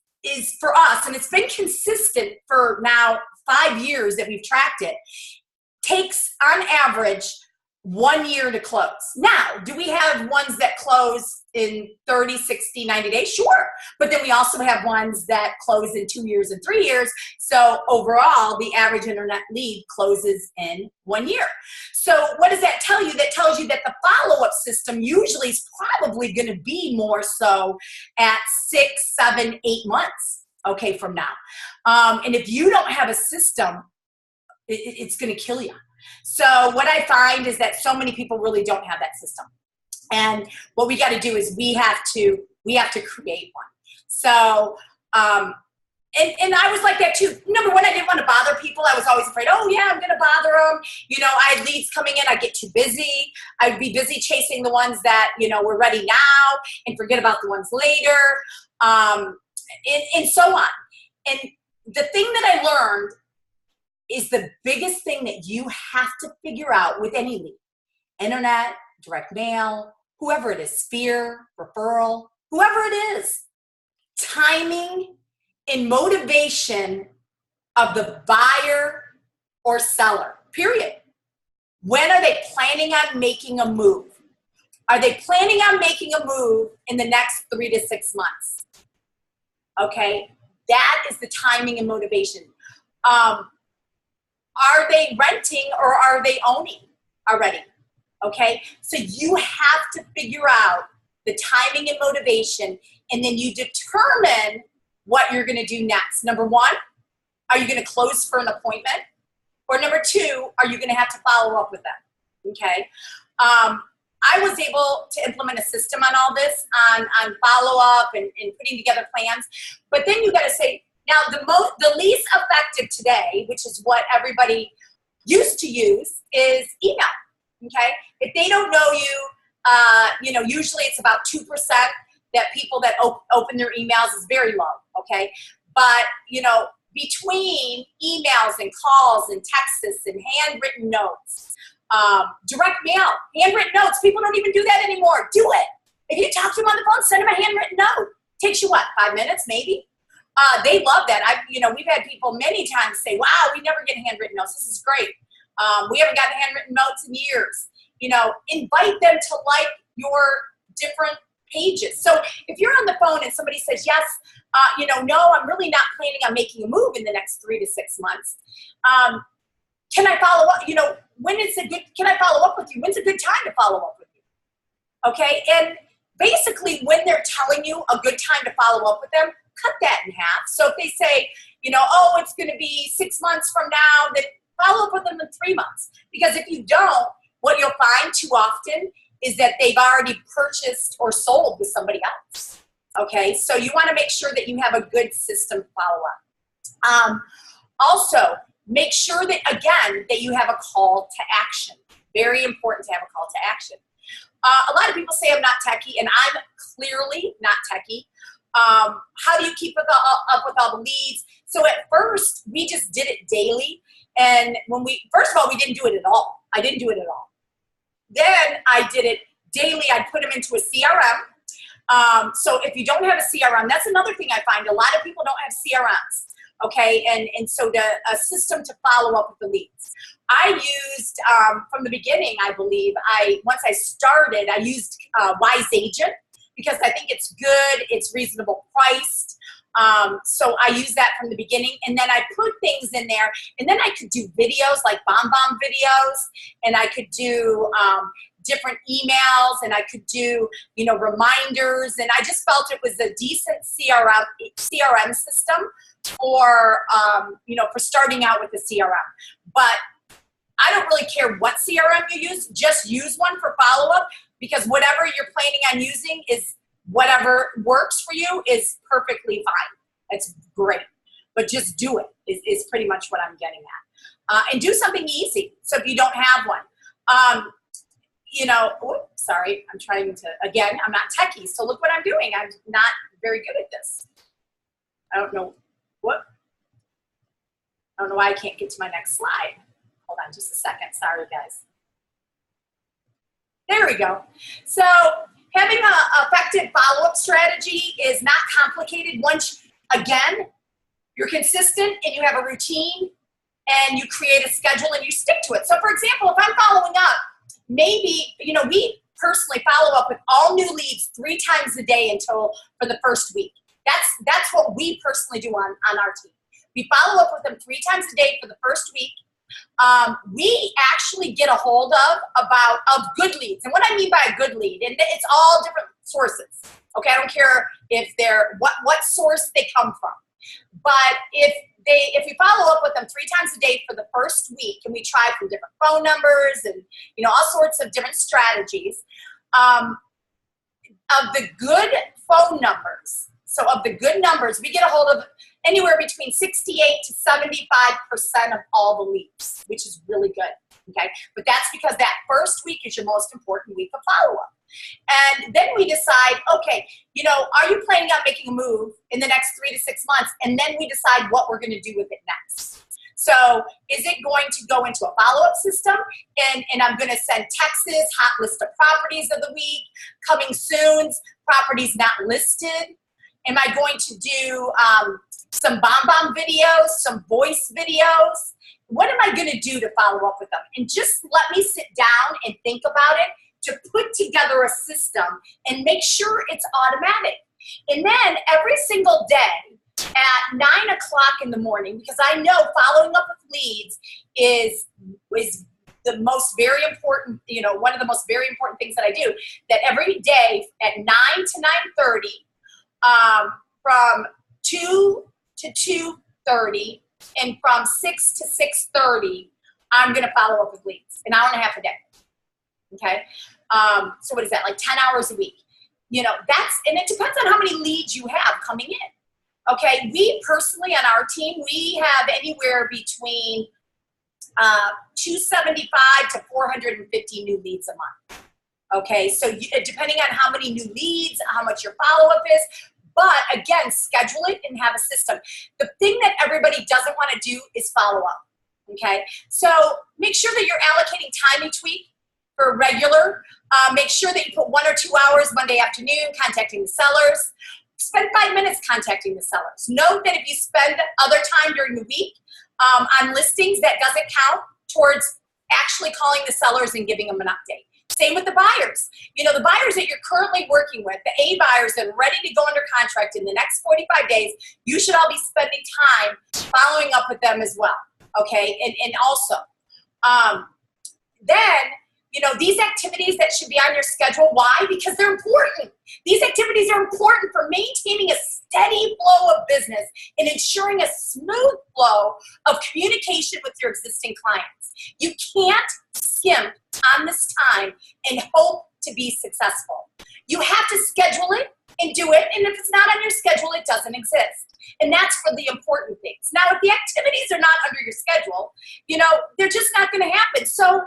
for us, and it's been consistent for now 5 years that we've tracked it, takes on average 1 year to close. Now, do we have ones that close in 30, 60, 90 days? Sure. But then we also have ones that close in 2 years and 3 years. So overall, the average internet lead closes in 1 year. So what does that tell you? That tells you that the follow-up system usually is probably going to be more so at 6, 7, 8 months, okay, from now. And if you don't have a system, it's going to kill you. So what I find is that so many people really don't have that system. And what we got to do is we have to create one. So, and I was like that too. Number one, I didn't want to bother people. I was always afraid, oh yeah, I'm going to bother them. You know, I had leads coming in. I'd get too busy. I'd be busy chasing the ones that, you know, were ready now and forget about the ones later, and so on. And the thing that I learned is the biggest thing that you have to figure out with any lead. Internet, direct mail, whoever it is, Sphere, referral, whoever it is. Timing and motivation of the buyer or seller, period. When are they planning on making a move? Are they planning on making a move in the next 3 to 6 months? Okay, that is the timing and motivation. Are they renting or are they owning already? Okay, so you have to figure out the timing and motivation, and then you determine what you're going to do next. Number one, are you going to close for an appointment? Or number two, are you going to have to follow up with them? Okay, I was able to implement a system on all this, on follow-up and putting together plans, but then you got to say, now, the least effective today, which is what everybody used to use, is email. okay? If they don't know you, you know, usually it's about 2% that people that open their emails is very low, okay? But, you know, between emails and calls and texts and handwritten notes, direct mail, handwritten notes, people don't even do that anymore. Do it. If you talk to them on the phone, send them a handwritten note. Takes you what, 5 minutes maybe? They love that. You know, we've had people many times say, wow, we never get handwritten notes. This is great. We haven't gotten handwritten notes in years. You know, invite them to like your different pages. So if you're on the phone and somebody says, yes, you know, no, I'm really not planning on making a move in the next 3 to 6 months. Can I follow up? You know, can I follow up with you? When's a good time to follow up with you? Okay. And basically when they're telling you a good time to follow up with them, cut that in half. So if they say, you know, oh, it's going to be 6 months from now, then follow up with them in 3 months. Because if you don't, what you'll find too often is that they've already purchased or sold with somebody else. Okay, so you want to make sure that you have a good system to follow up. Also, make sure that, again, that you have a call to action. Very important to have a call to action. A lot of people say I'm not techie, and I'm clearly not techie. How do you keep up with all the leads? So at first, we just did it daily. And first of all, we didn't do it at all. I didn't do it at all. Then I did it daily. I'd put them into a CRM. So if you don't have a CRM, that's another thing I find. A lot of people don't have CRMs, okay? And so a system to follow up with the leads. I used, from the beginning, I believe, once I started, I used Wise Agent because I think it's good, it's reasonable priced. So I use that from the beginning, and then I put things in there, and then I could do videos like BombBomb videos, and I could do different emails, and I could do, you know, reminders, and I just felt it was a decent CRM system for, you know, for starting out with the CRM. But I don't really care what CRM you use, just use one for follow-up, because whatever you're planning on using is whatever works for you is perfectly fine. It's great. But just do it is pretty much what I'm getting at. And do something easy. So if you don't have one, you know, oops, sorry, I'm trying to, again, I'm not techie. So look what I'm doing. I'm not very good at this. I don't know why I can't get to my next slide. Hold on just a second. Sorry, guys. There we go. So having an effective follow-up strategy is not complicated. Once, again, you're consistent and you have a routine and you create a schedule and you stick to it. So for example, if I'm following up, maybe, you know, we personally follow up with all new leads 3 times a day for the first week. That's what we personally do on our team. We follow up with them 3 times a day for the first week. We actually get a hold of good leads. And what I mean by a good lead, and it's all different sources. Okay, I don't care if they're what source they come from. But if we follow up with them 3 times a day for the first week, and we try from different phone numbers and, you know, all sorts of different strategies, of the good phone numbers, so of the good numbers, we get a hold of anywhere between 68 to 75% of all the leads, which is really good, okay? But that's because that first week is your most important week of follow-up. And then we decide, okay, you know, are you planning on making a move in the next 3 to 6 months? And then we decide what we're going to do with it next. So is it going to go into a follow-up system? And I'm going to send texts, hot list of properties of the week, coming soon, properties not listed. Am I going to do some BombBomb videos, some voice videos? What am I going to do to follow up with them? And just let me sit down and think about it to put together a system and make sure it's automatic. And then every single day at 9 o'clock in the morning, because I know following up with leads is the most very important, you know, one of the most very important things that I do, that every day at 9 to 9:30, from 2 to 2:30, and from 6 to 6:30, I'm going to follow up with leads, an hour and a half a day. Okay. So what is that? Like 10 hours a week, you know, and it depends on how many leads you have coming in. Okay. We personally on our team, we have anywhere between 275 to 450 new leads a month. Okay, so depending on how many new leads, how much your follow-up is, but again, schedule it and have a system. The thing that everybody doesn't want to do is follow up, okay? So make sure that you're allocating time each week for regular. Make sure that you put 1 or 2 hours Monday afternoon contacting the sellers. Spend 5 minutes contacting the sellers. Note that if you spend other time during the week on listings, that doesn't count towards actually calling the sellers and giving them an update. Same with the buyers. You know, the buyers that you're currently working with, the A buyers that are ready to go under contract in the next 45 days, you should all be spending time following up with them as well, okay? And also, then, you know, these activities that should be on your schedule, why? Because they're important. These activities are important for maintaining a steady flow of business and ensuring a smooth flow of communication with your existing clients. You can't skimp on this time and hope to be successful. You have to schedule it and do it, and if it's not on your schedule, it doesn't exist. And that's for the important things. Now, if the activities are not under your schedule, you know, they're just not going to happen. So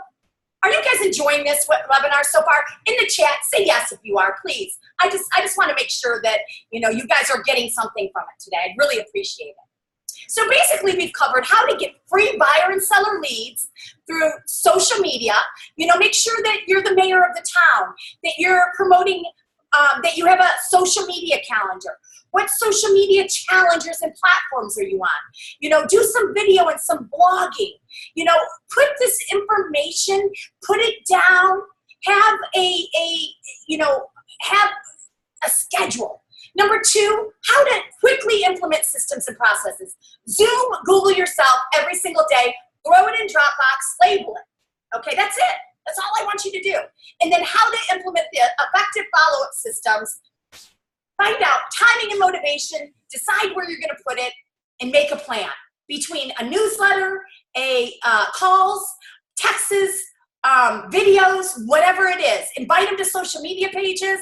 are you guys enjoying this webinar so far? In the chat, say yes if you are, please. I just want to make sure that, you know, you guys are getting something from it today. I'd really appreciate it. So basically, we've covered how to get free buyer and seller leads through social media. You know, make sure that you're the mayor of the town, that you're promoting, that you have a social media calendar. What social media challenges and platforms are you on? You know, do some video and some blogging. You know, put this information, put it down, have have a schedule. Number 2, how to quickly implement systems and processes. Zoom, Google yourself every single day, throw it in Dropbox, label it. Okay, that's it. That's all I want you to do. And then how to implement the effective follow-up systems. Find out timing and motivation, decide where you're going to put it, and make a plan between a newsletter, calls, texts, videos, whatever it is. Invite them to social media pages,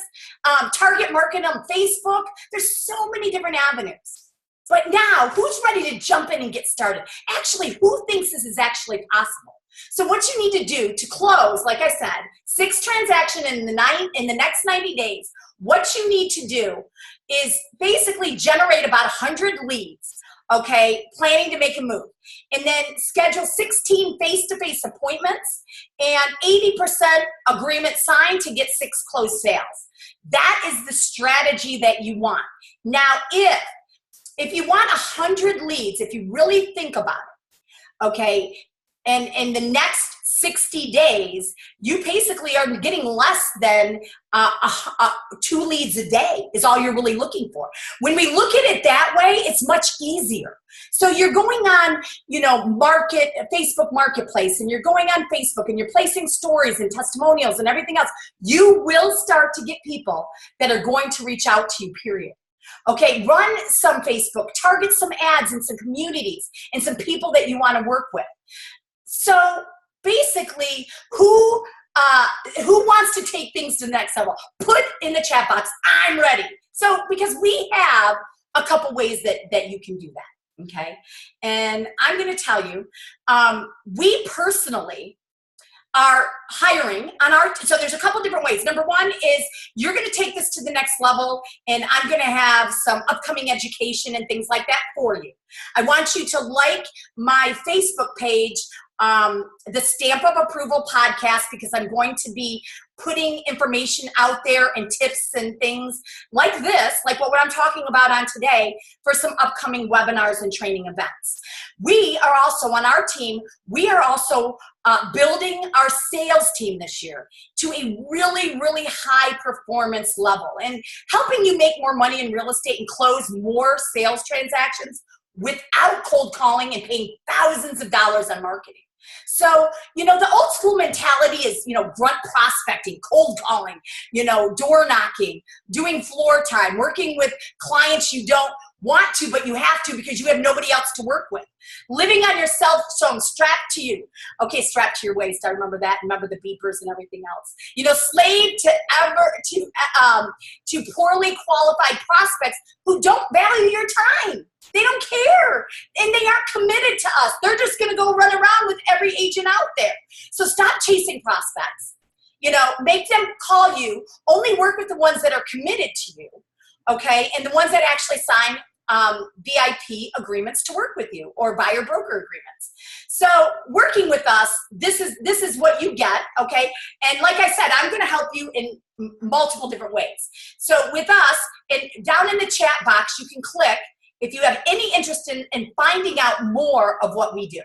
target market on Facebook. There's so many different avenues. But now, who's ready to jump in and get started? Actually, who thinks this is actually possible? So what you need to do to close, like I said, 6 transactions in the next 90 days, what you need to do is basically generate about 100 leads, okay, planning to make a move. And then schedule 16 face-to-face appointments and 80% agreement signed to get 6 closed sales. That is the strategy that you want. Now, if you want 100 leads, if you really think about it, okay, and in the next 60 days, you basically are getting less than 2 leads a day is all you're really looking for. When we look at it that way, it's much easier. So you're going on, you know, Facebook Marketplace, and you're going on Facebook, and you're placing stories and testimonials and everything else. You will start to get people that are going to reach out to you, period. Okay, run some Facebook, target some ads in some communities and some people that you want to work with. So basically, who wants to take things to the next level? Put in the chat box, I'm ready. So because we have a couple ways that you can do that, okay? And I'm going to tell you, we personally are hiring on so there's a couple different ways. Number 1 is you're going to take this to the next level, and I'm going to have some upcoming education and things like that for you. I want you to like my Facebook page, the Stamp of Approval podcast, because I'm going to be putting information out there and tips and things like this, like what I'm talking about on today, for some upcoming webinars and training events. We are also on our team, we are also building our sales team this year to a really, really high performance level and helping you make more money in real estate and close more sales transactions without cold calling and paying thousands of dollars on marketing. So, you know, the old school mentality is, you know, grunt prospecting, cold calling, you know, door knocking, doing floor time, working with clients you don't want to, but you have to because you have nobody else to work with. Living on yourself, so I'm strapped to you. Okay, strapped to your waist. I remember that. Remember the beepers and everything else. You know, slave to poorly qualified prospects who don't value your time. They don't care, and they aren't committed to us. They're just going to go run around with every agent out there. So stop chasing prospects. Make them call you. Only work with the ones that are committed to you, okay? And the ones that actually sign VIP agreements to work with you, or buyer broker agreements. So working with us, this is what you get, okay? And like I said, I'm going to help you in multiple different ways. So with us, down in the chat box, you can click if you have any interest in finding out more of what we do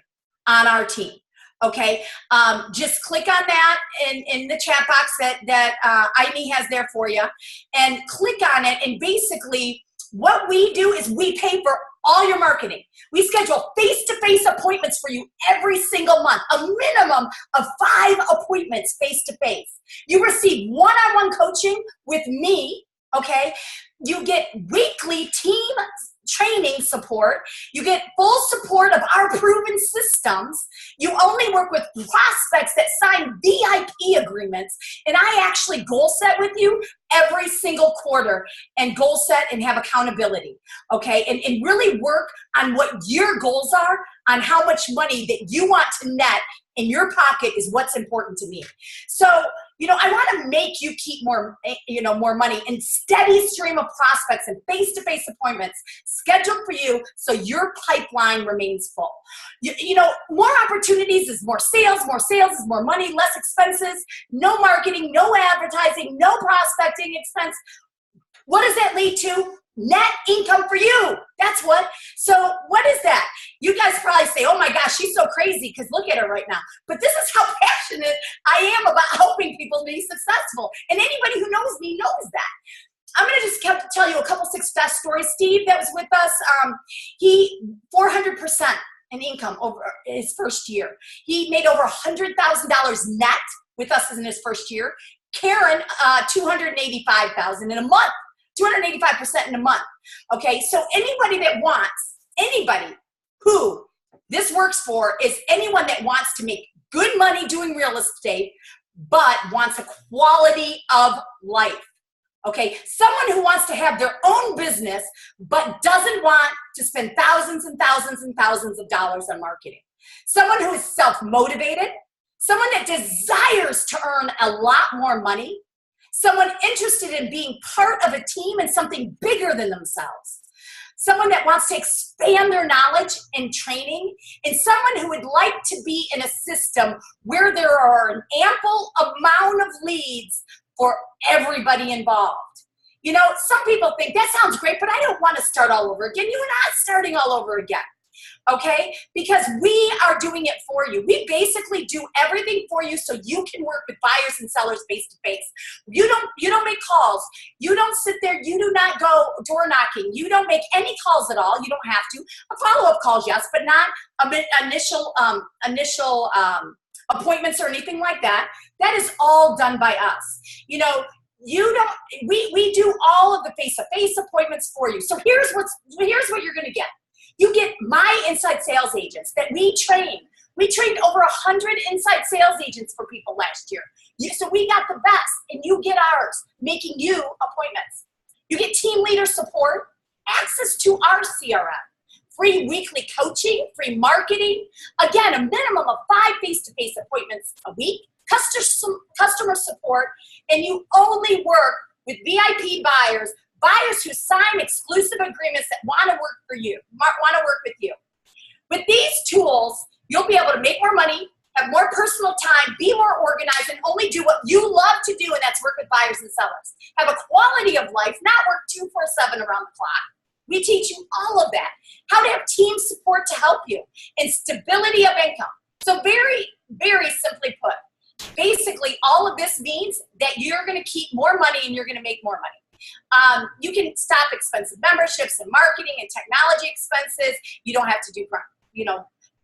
on our team. Okay, just click on that in the chat box that Amy has there for you, and click on it. And basically, what we do is we pay for all your marketing. We schedule face-to-face appointments for you every single month, a minimum of 5 appointments face-to-face. You receive one-on-one coaching with me, okay? You get weekly team training support. You get full support of our proven systems. You only work with prospects that sign VIP agreements. And I actually goal set with you every single quarter, and goal set and have accountability, okay? And really work on what your goals are, on how much money that you want to net in your pocket is what's important to me. So, I want to make you keep more money and steady stream of prospects and face-to-face appointments scheduled for you, so your pipeline remains full. More opportunities is more sales is more money, less expenses, no marketing, no advertising, no prospecting expense. What does that lead to? Net income for you. That's what. So what is that? You guys probably say, oh my gosh, she's so crazy, because look at her right now. But this is how passionate I am about helping people be successful. And anybody who knows me knows that. I'm going to just tell you a couple success stories. Steve, that was with us, he 400% in income over his first year. He made over $100,000 net with us in his first year. Karen, $285,000 in a month. 285% in a month. Okay, so anybody who this works for is anyone that wants to make good money doing real estate, but wants a quality of life. Okay, someone who wants to have their own business, but doesn't want to spend thousands and thousands and thousands of dollars on marketing. Someone who is self-motivated, someone that desires to earn a lot more money, someone interested in being part of a team and something bigger than themselves, someone that wants to expand their knowledge and training, and someone who would like to be in a system where there are an ample amount of leads for everybody involved. Some people think that sounds great, but I don't want to start all over again. You are not starting all over again. Okay? Because we are doing it for you. We basically do everything for you so you can work with buyers and sellers face to face. You don't make calls. You don't sit there. You do not go door knocking. You don't make any calls at all. You don't have to. Follow-up calls, yes, but not initial appointments or anything like that. That is all done by us. We do all of the face-to-face appointments for you. So here's what you're going to get. You get my inside sales agents that we train. We trained over 100 inside sales agents for people last year. So we got the best, and you get ours, making you appointments. You get team leader support, access to our CRM, free weekly coaching, free marketing. Again, a minimum of 5 face-to-face appointments a week, customer support, and you only work with VIP buyers who sign exclusive agreements that want to work with you. With these tools, you'll be able to make more money, have more personal time, be more organized, and only do what you love to do, and that's work with buyers and sellers. Have a quality of life, not work 24/7 around the clock. We teach you all of that. How to have team support to help you, and stability of income. So very, very simply put, basically all of this means that you're going to keep more money and you're going to make more money. You can stop expensive memberships and marketing and technology expenses. You don't have to do,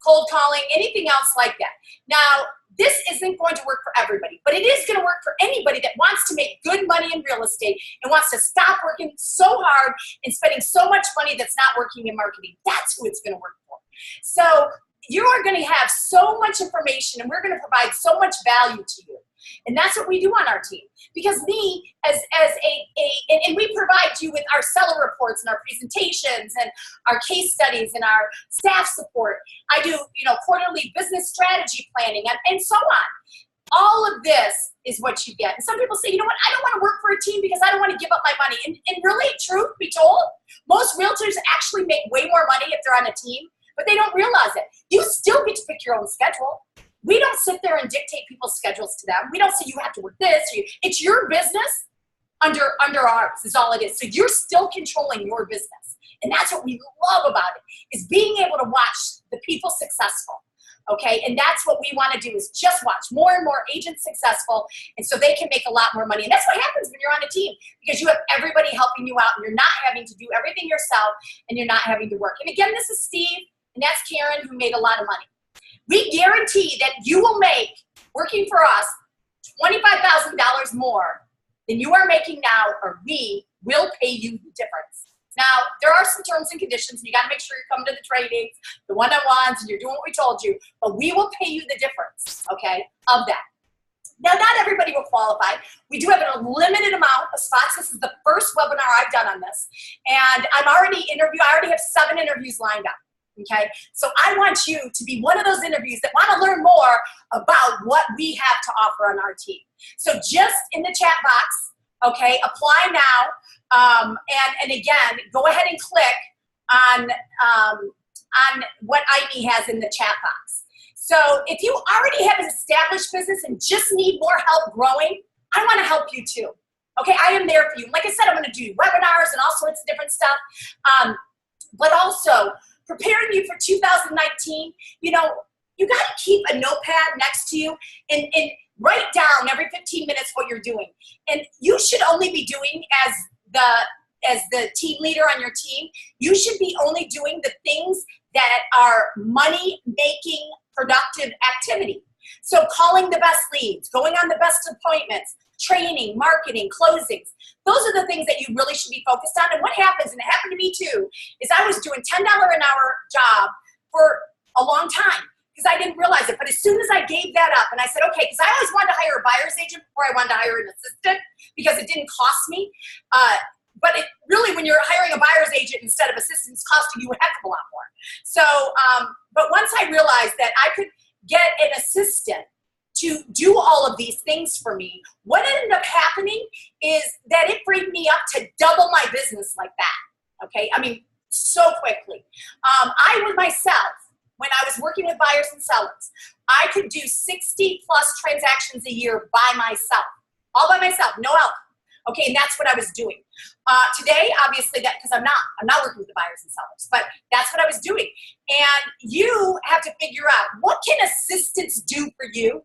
cold calling, anything else like that. Now, this isn't going to work for everybody, but it is going to work for anybody that wants to make good money in real estate and wants to stop working so hard and spending so much money that's not working in marketing. That's who it's going to work for. So you are going to have so much information, and we're going to provide so much value to you. And that's what we do on our team. Because me, and we provide you with our seller reports and our presentations and our case studies and our staff support. I do, quarterly business strategy planning and so on. All of this is what you get. And some people say, you know what, I don't want to work for a team because I don't want to give up my money. And really, truth be told, most realtors actually make way more money if they're on a team, but they don't realize it. You still get to pick your own schedule. We don't sit there and dictate people's schedules to them. We don't say you have to work this. It's your business under ours is all it is. So you're still controlling your business. And that's what we love about it, is being able to watch the people successful. Okay, and that's what we want to do, is just watch more and more agents successful, and so they can make a lot more money. And that's what happens when you're on a team, because you have everybody helping you out, and you're not having to do everything yourself, and you're not having to work. And again, this is Steve, and that's Karen, who made a lot of money. We guarantee that you will make, working for us, $25,000 more than you are making now, or we will pay you the difference. Now, there are some terms and conditions, and you got to make sure you're coming to the trainings, the one-on-ones, and you're doing what we told you, but we will pay you the difference, okay, of that. Now, not everybody will qualify. We do have a limited amount of spots. This is the first webinar I've done on this, and I already have 7 interviews lined up, okay? So I want you to be one of those interviews that want to learn more about what we have to offer on our team. So just in the chat box, okay, apply now. And again, go ahead and click on what Amy has in the chat box. So if you already have an established business and just need more help growing, I want to help you too. Okay, I am there for you. Like I said, I'm going to do webinars and all sorts of different stuff. But also, preparing you for 2019, you got to keep a notepad next to you and write down every 15 minutes what you're doing. And you should only be doing, as the team leader on your team, you should be only doing the things that are money-making, productive activity. So calling the best leads, going on the best appointments, training, marketing, closings. Those are the things that you really should be focused on. And what happens, and it happened to me too, is I was doing $10 an hour job for a long time, because I didn't realize it. But as soon as I gave that up and I said, okay, because I always wanted to hire a buyer's agent before I wanted to hire an assistant, because it didn't cost me. But it really, when you're hiring a buyer's agent instead of assistants, costing you a heck of a lot more. So, but once I realized that I could get an assistant to do all of these things for me, what ended up happening is that it freed me up to double my business like that. Okay, I mean, so quickly. I would myself, when I was working with buyers and sellers, I could do 60 plus transactions a year by myself, all by myself, no help. Okay, and that's what I was doing. Today, obviously, that because I'm not working with the buyers and sellers, but that's what I was doing. And you have to figure out, what can assistants do for you?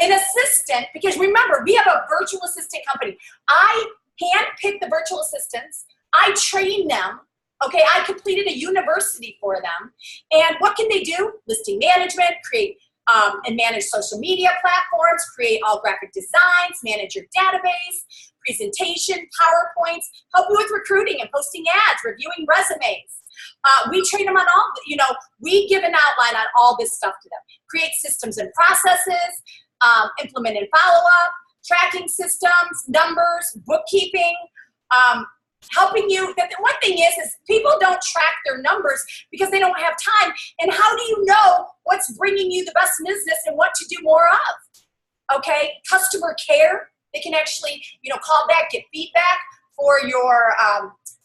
An assistant, because remember, we have a virtual assistant company. I handpick the virtual assistants. I train them. Okay, I completed a university for them. And what can they do? Listing management, create and manage social media platforms, create all graphic designs, manage your database, presentation, PowerPoints, help you with recruiting and posting ads, reviewing resumes. We train them on all, we give an outline on all this stuff to them. Create systems and processes, implement and follow up, tracking systems, numbers, bookkeeping, helping you. The one thing is people don't track their numbers because they don't have time. And how do you know what's bringing you the best business and what to do more of? Okay, customer care. They can actually, call back, get feedback for your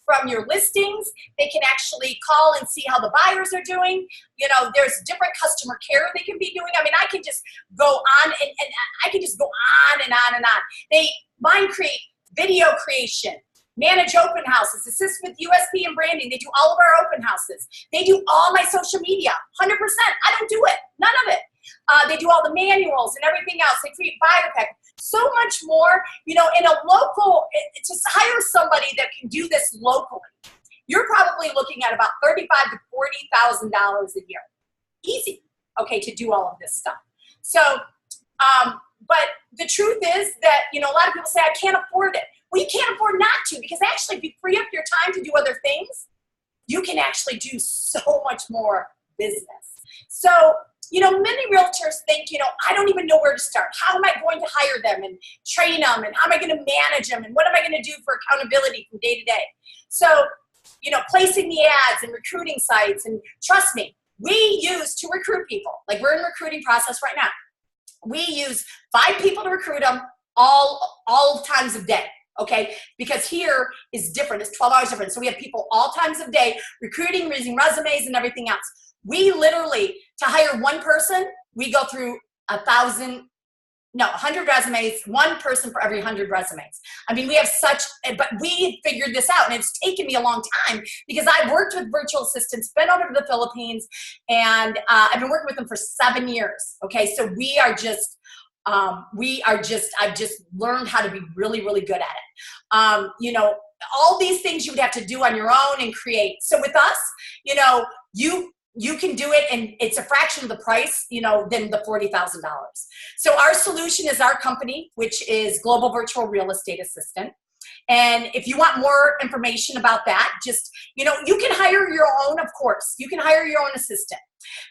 from your listings. They can actually call and see how the buyers are doing. There's different customer care they can be doing. I mean, I can just go on and I can just go on and on and on. Mine create video creation, manage open houses, assist with USP and branding. They do all of our open houses. They do all my social media, 100%. I don't do it, none of it. They do all the manuals and everything else. They create buyer pack. So much more, in a local, to hire somebody that can do this locally, you're probably looking at about $35,000 to $40,000 a year. Easy, okay, to do all of this stuff. So, but the truth is that, a lot of people say, I can't afford it. Well, you can't afford not to, because actually if you free up your time to do other things, you can actually do so much more business. So many realtors think, I don't even know where to start. How am I going to hire them and train them? And how am I going to manage them? And what am I going to do for accountability from day to day? So, placing the ads and recruiting sites. And trust me, we use to recruit people. Like, we're in recruiting process right now. We use 5 people to recruit them all times of day. Okay, because here is different. It's 12 hours different. So we have people all times of day recruiting, using resumes and everything else. We literally, to hire one person, we go through 100 resumes, one person for every 100 resumes. I mean, we have but we figured this out, and it's taken me a long time because I've worked with virtual assistants, been over to the Philippines, and I've been working with them for 7 years. Okay, so I've just learned how to be really, really good at it. All these things you would have to do on your own and create. So with us, you can do it, and it's a fraction of the price, than the $40,000. So our solution is our company, which is Global Virtual Real Estate Assistant. And if you want more information about that, just, you can hire your own, of course. You can hire your own assistant.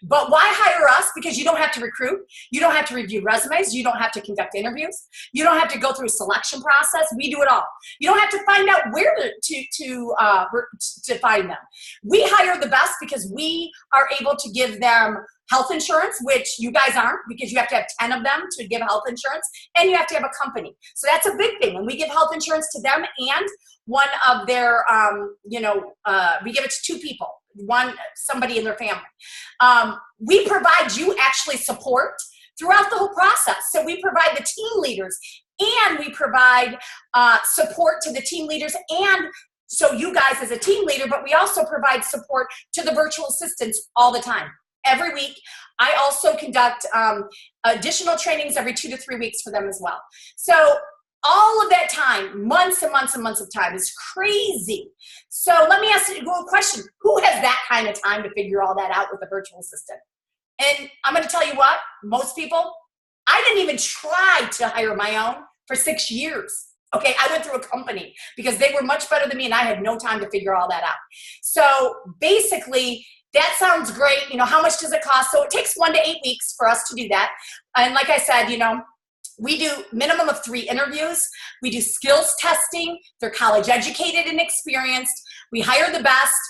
But why hire us? Because you don't have to recruit. You don't have to review resumes. You don't have to conduct interviews. You don't have to go through a selection process. We do it all. You don't have to find out where to find them. We hire the best because we are able to give them health insurance, which you guys aren't, because you have to have 10 of them to give health insurance, and you have to have a company. So that's a big thing. And we give health insurance to them and one of their, we give it to 2 people. Somebody in their family. We provide you actually support throughout the whole process. So we provide the team leaders, and we provide support to the team leaders, and so you guys as a team leader, but we also provide support to the virtual assistants all the time. Every week. I also conduct additional trainings every 2 to 3 weeks for them as well. So all of that time, months and months and months of time, is crazy. So let me ask you a question. Who has that kind of time to figure all that out with a virtual assistant? And I'm going to tell you what, most people, I didn't even try to hire my own for 6 years. Okay, I went through a company because they were much better than me, and I had no time to figure all that out. So basically, that sounds great. How much does it cost? So it takes 1 to 8 weeks for us to do that. And like I said, we do minimum of 3 interviews. We do skills testing. They're college educated and experienced. We hire the best.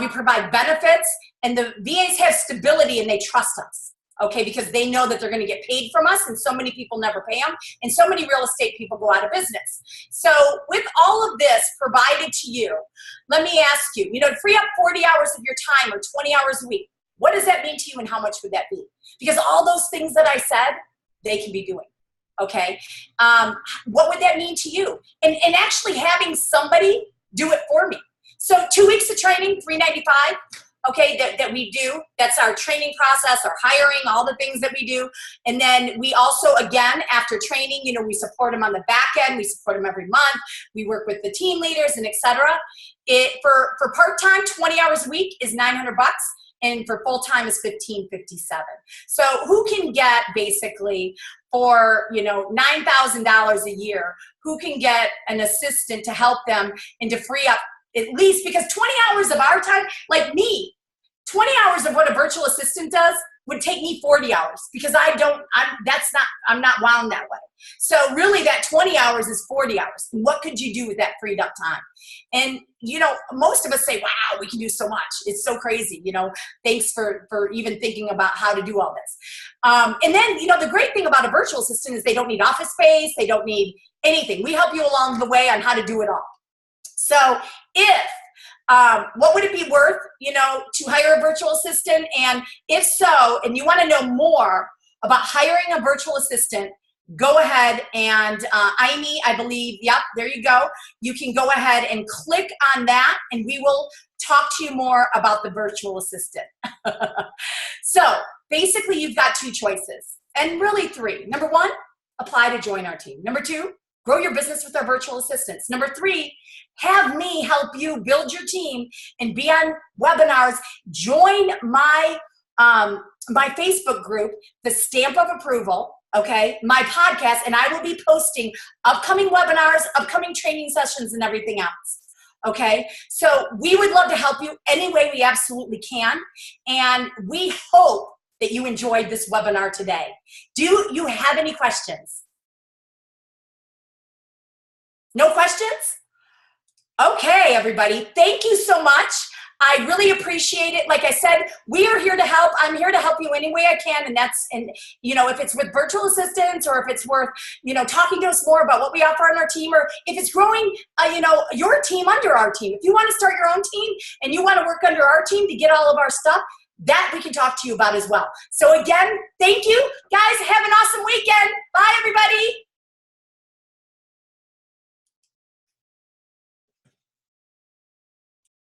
We provide benefits, and the VAs have stability, and they trust us. Okay, because they know that they're going to get paid from us, and so many people never pay them, and so many real estate people go out of business. So with all of this provided to you, let me ask you, to free up 40 hours of your time or 20 hours a week, what does that mean to you, and how much would that be? Because all those things that I said, they can be doing. Okay, what would that mean to you? And actually having somebody do it for me. So 2 weeks of training, $395. Okay, that we do. That's our training process, our hiring, all the things that we do. And then we also, again, after training, we support them on the back end. We support them every month. We work with the team leaders and et cetera. For part-time, 20 hours a week is $900, and for full-time is $1,557. So who can get basically for, $9,000 a year, who can get an assistant to help them and to free up at least, because 20 hours of our time, like me, 20 hours of what a virtual assistant does would take me 40 hours because I'm not wound that way. So really that 20 hours is 40 hours. What could you do with that freed up time? And, most of us say, wow, we can do so much. It's so crazy, thanks for even thinking about how to do all this. And then, the great thing about a virtual assistant is they don't need office space. They don't need anything. We help you along the way on how to do it all. So what would it be worth, to hire a virtual assistant? And if so, and you want to know more about hiring a virtual assistant, go ahead and Amy, I believe, yep, there you go. You can go ahead and click on that, and we will talk to you more about the virtual assistant. So basically, you've got 2 choices, and really 3. Number 1, apply to join our team. Number 2, grow your business with our virtual assistants. Number 3, have me help you build your team and be on webinars. Join my Facebook group, The Stamp of Approval, okay, my podcast, and I will be posting upcoming webinars, upcoming training sessions, and everything else. Okay, so we would love to help you any way we absolutely can, and we hope that you enjoyed this webinar today. Do you have any questions? No questions? Okay, everybody, thank you so much. I really appreciate it. Like I said, we are here to help. I'm here to help you any way I can, and you know, if it's with virtual assistants or if it's worth, you know, talking to us more about what we offer on our team, or if it's growing, you know, your team under our team. If you want to start your own team and you want to work under our team to get all of our stuff, that we can talk to you about as well. So again, thank you. Guys, have an awesome